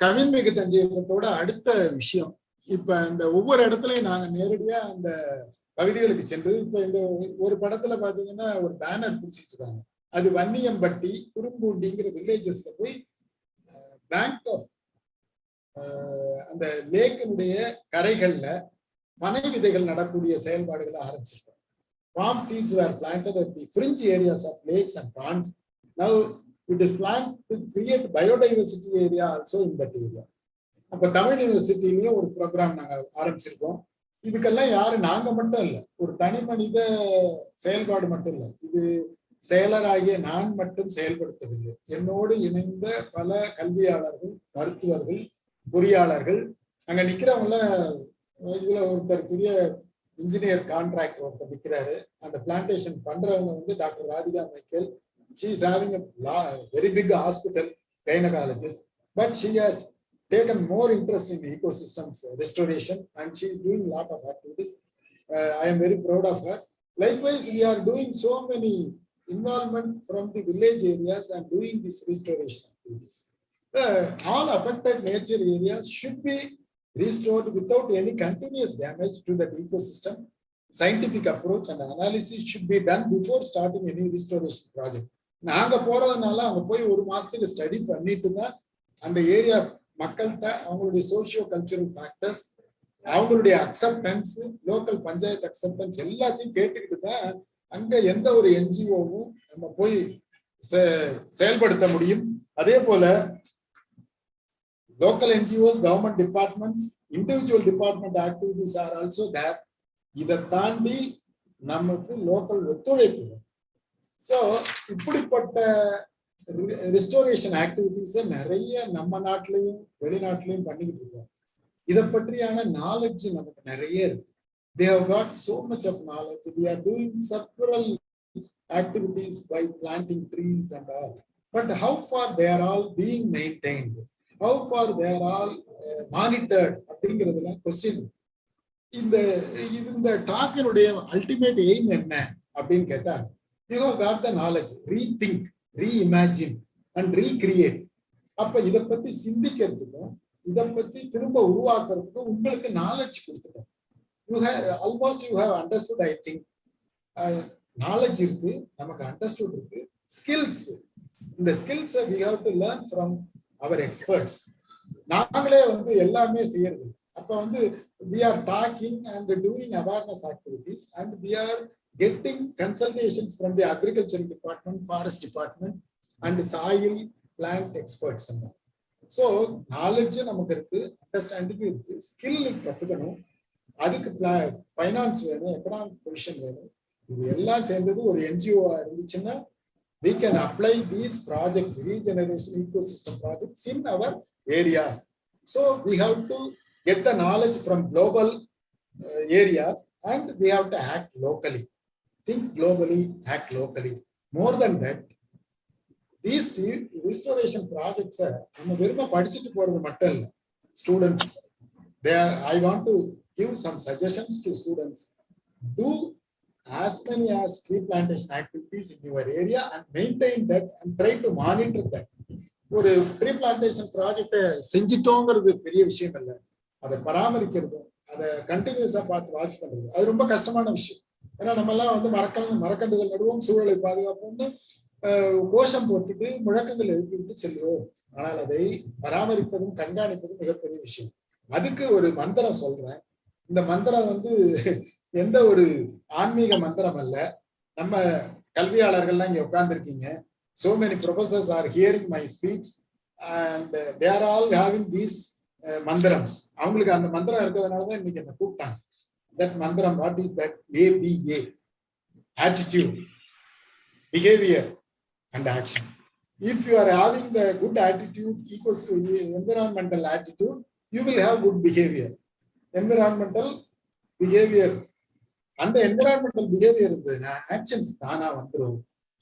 [SPEAKER 4] Kavinmigu Thanjai இயக்கத்தோட அடுத்த விஷயம், இப்ப இந்த ஒவ்வொரு இடத்துலயும் நாங்க நேரடியா அந்த பகுதிகளுக்கு சென்று, இப்ப இந்த ஒரு படத்துல பாத்தீங்கன்னா ஒரு பேனர் பிடிச்சிட்டு இருக்காங்க. அது வன்னியம்பட்டி குறும்பூண்டிங்கிற வில்லேஜஸ்ல போய் பேங்க் ஆஃப் அந்த லேக்கினுடைய கரைகள்ல பனை விதைகள் நடக்கூடிய செயல்பாடுகளை ஆரம்பிச்சிருக்கோம். Palm seeds were planted at the fringe areas of lakes and ponds. Now it is planned to create biodiversity area also in that area. அப்ப தமிழ் யூனிவர்சிட்டிலையும் ஒரு ப்ரோக்ராம் நாங்க ஆரம்பிச்சிருக்கோம். இதுக்கெல்லாம் யாரு நாங்க மட்டும் இல்லை, ஒரு தனி மனித செயல்பாடு மட்டும் இல்லை, இது செயலராகிய நான் மட்டும் செயல்படுத்தவில்லை. என்னோடு இணைந்த பல கல்வியாளர்கள், மருத்துவர்கள், பொறியாளர்கள், அங்க நிக்கிறவங்கள இதுல ஒருத்தர் பெரிய இன்ஜினியர் கான்ட்ராக்டர் ஒருத்தர் நிற்கிறாரு. அந்த பிளான்டேஷன் பண்றவங்க வந்து doctor Radhika Michael. She is having a very big hospital, gynecologist, but she has taken more interest in ecosystems restoration and she is doing a lot of activities. I am very proud of her. Likewise, we are doing so many involvement from the village areas and doing this restoration activities. All affected nature areas should be restored without any continuous damage to the ecosystem. Scientific approach and analysis should be done before starting any restoration project. நாங்க போறதுனால அவங்க போய் ஒரு மாசத்துக்கு study பண்ணிட்டு தான் அந்த area மக்கள்கிட்ட அவங்களுடைய சோசியோ கல்ச்சரல் ஃபேக்டர்ஸ், அவங்களுடைய அக்செப்டன்ஸ், லோக்கல் பஞ்சாயத்து அக்செப்டன்ஸ் எல்லாத்தையும் கேட்டுக்கிட்டு தான் அங்க எந்த ஒரு என்ஜிஓவும் நம்ம போய் செயல்படுத்த முடியும். அதே போல local NGOs, government departments, individual department activities are also there. இதை தாண்டி நமக்கு லோக்கல் ஒத்துழைப்பு. ஸோ இப்படிப்பட்ட ரிஸ்டோரேஷன் ஆக்டிவிட்டிஸ் நிறைய நம்ம நாட்டிலையும் வெளிநாட்டிலையும் பண்ணிக்கிட்டு இருக்கோம். இதை பற்றியான நாலேஜ் நமக்கு நிறைய இருக்கு. We have got so much of knowledge. We are doing several activities by planting trees and all. But how far they are all being maintained? How far they are all monitored? அப்படிங்கிறதுல question. இந்த டாக்கினுடைய ultimate aim என்ன அப்படின்னு கேட்டா, you have got the knowledge, rethink, reimagine and recreate. அப்ப இத பத்தி சிந்திக்கிறதுக்கும் இத பத்தி திரும்ப உருவாக்குறதுக்கும் உங்களுக்கு நாலேஜ் கொடுத்துட்டோம். You have understood, I think. Knowledge இருக்கு, நமக்கு understood இருக்கு, skills. இந்த skills we have to learn from our experts. நாங்களே எல்லாமே செய்யறது. அப்ப we are talking and doing awareness activities and we are getting consultations from the agriculture department, forest department and soil plant experts. So knowledge நமக்கு இருக்கு, understanding இருக்கு, skill கத்துக்கணும், அதுக்கு finance வேணும், எக்கனாமிக் பொசிஷன் வேணும். இது எல்லாம் சேர்ந்தது ஒரு NGO இருந்துச்சுன்னா we can apply these projects, regeneration ecosystem projects in our areas. So we have to get the knowledge from global areas and we have to act locally. Think globally, act locally. More than that, these restoration projects நம்ம வெறும படிச்சிட்டு போறது மட்டும் இல்ல. Students, I want to give some suggestions to students. Do as many as tree plantation activities in your area and maintain that and try to monitor that. ஒரு tree plantation project செஞ்சிட்டோங்கிறது பெரிய விஷயம் இல்லை, அதை பராமரிக்கிறதும் அதை கண்டினியூஸா பார்த்து வாட்ச் பண்றது அது ரொம்ப கஷ்டமான விஷயம். ஏன்னா நம்ம எல்லாம் மரக்கன்றுகள் நடுவோம், சூழலை பாதுகாப்போம்னு கோஷம் போட்டுட்டு முழக்கங்கள் எழுப்பிவிட்டு செல்வோம். ஆனால் அதை பராமரிப்பதும் கண்காணிப்பதும் மிகப்பெரிய விஷயம். அதுக்கு ஒரு மந்திரம் சொல்றேன். இந்த மந்திரம் எந்த ஒரு ஆன்மீக மந்திரம் அல்ல. நம்ம கல்வியாளர்கள்லாம் இங்க உட்கார்ந்துருக்கீங்க. So many professors are hearing my speech and they are all having these mantrams. அவங்களுக்கு அந்த மந்திரம் இருக்கிறதுனால தான் இன்னைக்கு என்ன கூப்பிட்டாங்க. That mantram, what is that? ABA, attitude, behavior and action. If you are having the good attitude, environmental attitude, you will have good behavior. Environmental behavior and the environmental behavior இருந்ததுன்னா actions தானா வந்துரும்.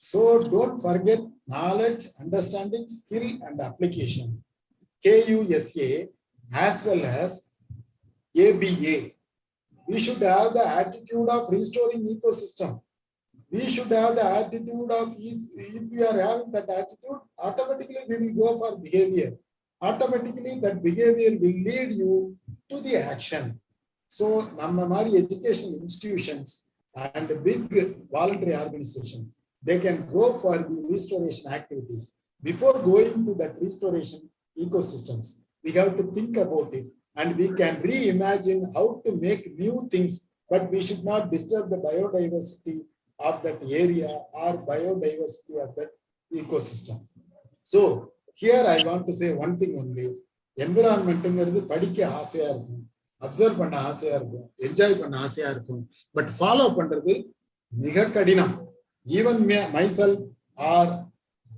[SPEAKER 4] So don't forget knowledge, understanding, skill and application. KUSA as well as ABA. We should have the attitude of restoring ecosystem. We should have the attitude of, if we are having that attitude, automatically we will go for behavior. Automatically that behavior will lead you to the action. So நம்ம மாதிரி education institutions and big voluntary organizations, they can go for the restoration activities. Before going to that restoration ecosystems, we have to think about it and we can reimagine how to make new things, but we should not disturb the biodiversity of that area or biodiversity of that ecosystem. So here I want to say one thing only. Environment படிக்க ஆசையா இருக்கும், observe பண்ண ஆசையா இருக்கும், enjoy பண்ண ஆசையா இருக்கும், but follow பண்றது மிக கடினம். Even myself are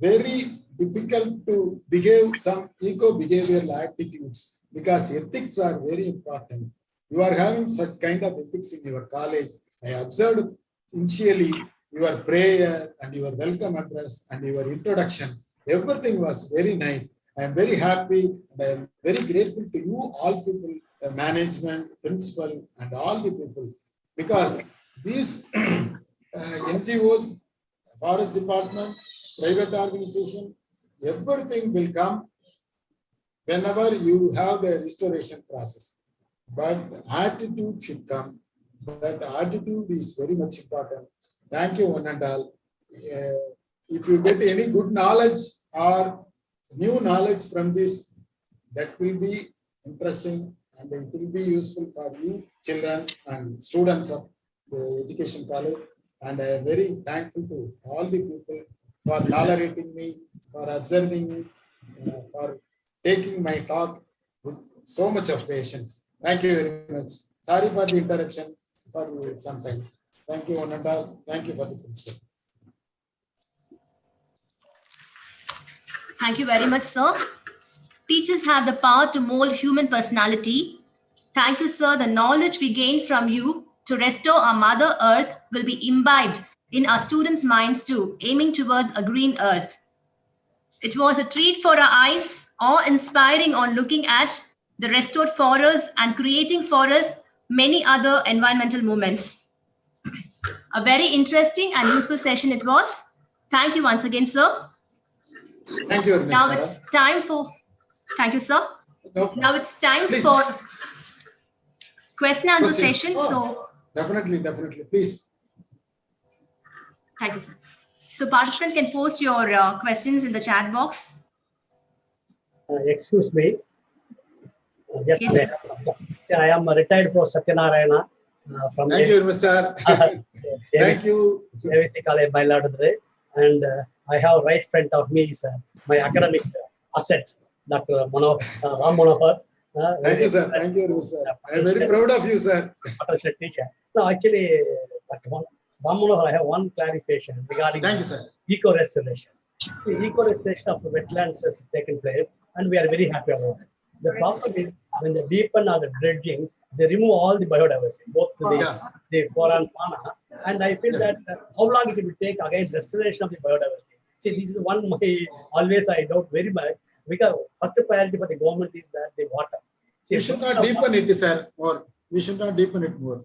[SPEAKER 4] very difficult to behave some eco-behavioral activities because ethics are very important. You are having such kind of ethics in your college. I observed initially your prayer and your welcome address and your introduction. Everything was very nice. I am very happy and I am very grateful to you all people, management, principal and all the people, because these NGOs, forest department, private organization, everything will come whenever you have the restoration process. But attitude should come. That attitude is very much important. Thank you one and all. If you get any good knowledge or new knowledge from this, that will be interesting and it will be useful for you children and students of the education college. And I am very thankful to all the people for tolerating me, for observing me, for taking my talk with so much of patience. Thank you very much. Sorry for the interruption for some time. Thank you one and all. Thank you for the principal.
[SPEAKER 1] Thank you very much, sir. Teachers have the power to mold human personality. Thank you, sir. The knowledge we gain from you to restore our Mother Earth will be imbibed in our students' minds too, aiming towards a green earth. It was a treat for our eyes, awe-inspiring on looking at the restored forests and creating for us many other environmental movements. A very interesting and useful session it was. Thank you once again, sir.
[SPEAKER 4] Thank you very much,
[SPEAKER 1] Now
[SPEAKER 4] madam.
[SPEAKER 1] it's time for, thank you, sir.
[SPEAKER 4] No problem.
[SPEAKER 1] Now it's time
[SPEAKER 4] Please.
[SPEAKER 1] for question and answer
[SPEAKER 4] Questions.
[SPEAKER 1] session.
[SPEAKER 4] Oh.
[SPEAKER 1] So
[SPEAKER 4] Definitely, definitely. Please.
[SPEAKER 1] thank you, sir. So participants can post your questions in the chat box.
[SPEAKER 6] Excuse me. Just
[SPEAKER 1] Yes.
[SPEAKER 6] say I am a retired pro Satyanarayana from
[SPEAKER 4] Thank you very much, sir. Thank you.
[SPEAKER 6] AVC College, Mailadure, and I have right front of me is my academic asset, Dr. Ram Manohar.
[SPEAKER 4] Thank you, sir. Thank you very much, sir. I am very proud of you, sir.
[SPEAKER 6] Teacher. No, actually, Dr. Ram Manohar, I have one clarification regarding
[SPEAKER 4] Thank you, sir.
[SPEAKER 6] eco restoration. See, eco restoration of the wetlands has taken place, and we are very happy about it. The problem is when they deepen or the dredging, they remove all the biodiversity, both the flora and fauna. And I feel that how long it will take again restoration of the biodiversity. See, this is one always I doubt very much, because first priority for the government is that the water. See,
[SPEAKER 4] We should not deepen it, sir, or we should not deepen it more.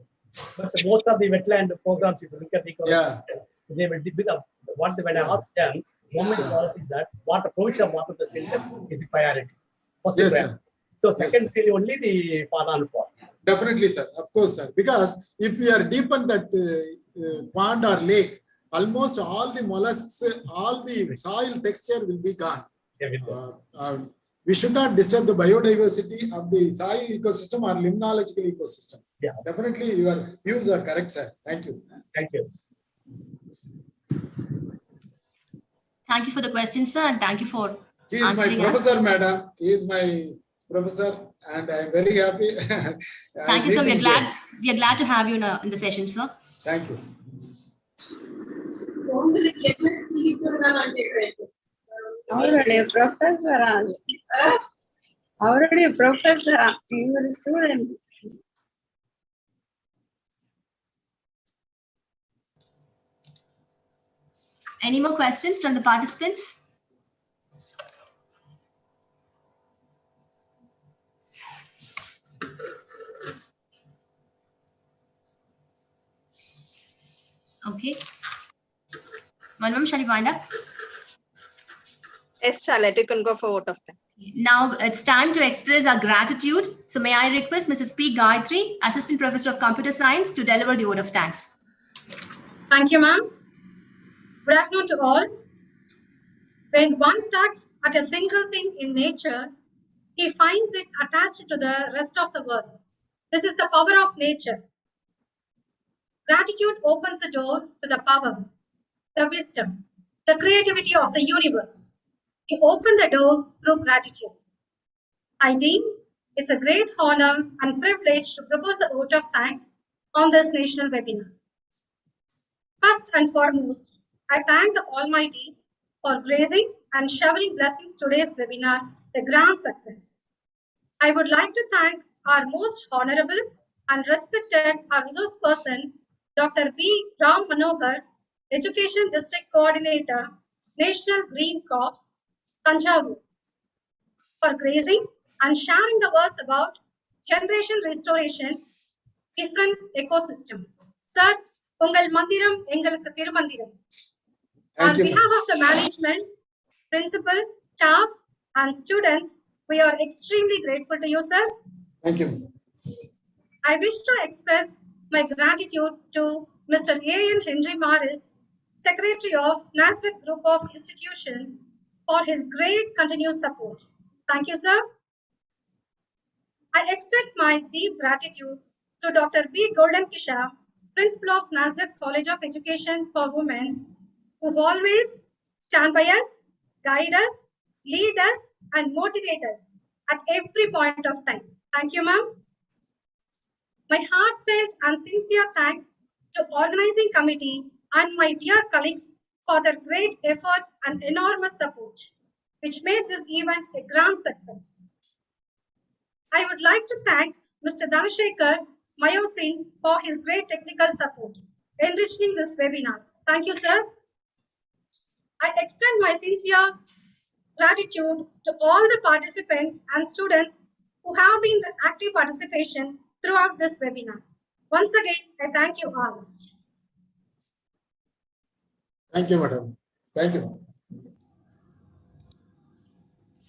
[SPEAKER 6] But most of the wetland programs, if you look at the
[SPEAKER 4] Yeah.
[SPEAKER 6] they will become when I ask them, government policy is that water provision of water to the center is the priority. First
[SPEAKER 4] Yes,
[SPEAKER 6] priority.
[SPEAKER 4] sir.
[SPEAKER 6] So
[SPEAKER 4] Yes,
[SPEAKER 6] second really only the fauna and fauna.
[SPEAKER 4] Definitely, sir. Of course, sir. Because if we are deepen that pond or lake, almost all the mollusks, all the soil texture will be gone.
[SPEAKER 6] Everything.
[SPEAKER 4] We should not disturb the biodiversity of the soil ecosystem or limnological ecosystem.
[SPEAKER 6] Yeah.
[SPEAKER 4] Definitely, your views are correct, sir. Thank you.
[SPEAKER 6] Thank you.
[SPEAKER 1] Thank you for the question, sir, and thank you for
[SPEAKER 4] He is my
[SPEAKER 1] answering us.
[SPEAKER 4] professor, madam. He is my professor, and I am very happy.
[SPEAKER 1] Thank you, sir. We are glad to have you in the session, sir.
[SPEAKER 4] Thank you.
[SPEAKER 7] Already a professor. Already a professor. You were a student.
[SPEAKER 1] Any more questions from the participants? Okay. Manvam, shall we wind up?
[SPEAKER 2] Yes, Charlotte, you can go for vote of thanks.
[SPEAKER 1] Now it's time to express our gratitude. So may I request Mrs. P. Gayatri, Assistant Professor of Computer Science, to deliver the vote of thanks.
[SPEAKER 8] Thank you, ma'am. Good afternoon to all. When one tugs at a single thing in nature, he finds it attached to the rest of the world. This is the power of nature. Gratitude opens the door to the power, the wisdom, the creativity of the universe. We open the door through gratitude. I deem it's a great honor and privilege to propose the vote of thanks on this national webinar. First and foremost, I thank the Almighty for gracing and showering blessings today's webinar a grand success. I would like to thank our most honorable and respected resource person, Dr. V. Ram Manohar, Education District Coordinator, National Green Corps, Tanjavur, for gracing and sharing the words about generation restoration, different ecosystem. Sir, Ungal Mandiram, Engalukku Thirumandiram. On
[SPEAKER 4] Thank you.
[SPEAKER 8] behalf of the management, principal, staff, and students, we are extremely grateful to you, sir.
[SPEAKER 4] Thank you.
[SPEAKER 8] I wish to express my gratitude to Mr. A.N. Henry Morris, Secretary of NASDAQ Group of Institutions, for his great continued support. Thank you, sir. I extend my deep gratitude to Dr. B. Golden Kisha, Principal of NASDAQ College of Education for Women, who always stand by us, guide us, lead us, and motivate us at every point of time. Thank you, ma'am. My heartfelt and sincere thanks to organizing committee and my dear colleagues for their great effort and enormous support, which made this event a grand success. I would like to thank Mr. Dhanashekhar Mayosine, for his great technical support, enriching this webinar. Thank you, sir. I extend my sincere gratitude to all the participants and students who have been the active participation throughout this webinar. Once again, I thank you all.
[SPEAKER 4] Thank you, madam. Thank you.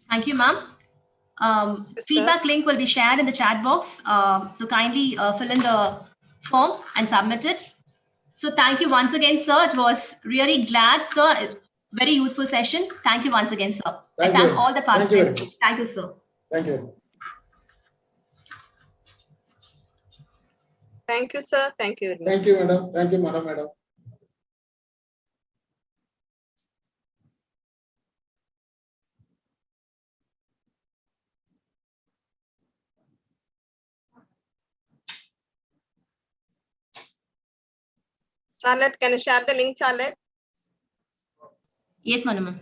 [SPEAKER 1] Thank you, ma'am.
[SPEAKER 2] Yes, sir.
[SPEAKER 1] Feedback link will be shared in the chat box. So kindly fill in the form and submit it. So thank you once again, sir. It was really glad, sir. Very useful session. Thank you once again, sir.
[SPEAKER 4] Thank
[SPEAKER 1] I
[SPEAKER 4] you.
[SPEAKER 1] thank all the
[SPEAKER 4] Thank you very
[SPEAKER 1] participants.
[SPEAKER 4] much.
[SPEAKER 1] Thank you, sir.
[SPEAKER 4] Thank you.
[SPEAKER 2] Thank you, sir. Thank you very much.
[SPEAKER 4] Thank you, madam. Thank you, madam.
[SPEAKER 2] Charlotte, can you share the link, Charlotte?
[SPEAKER 1] Yes, madam.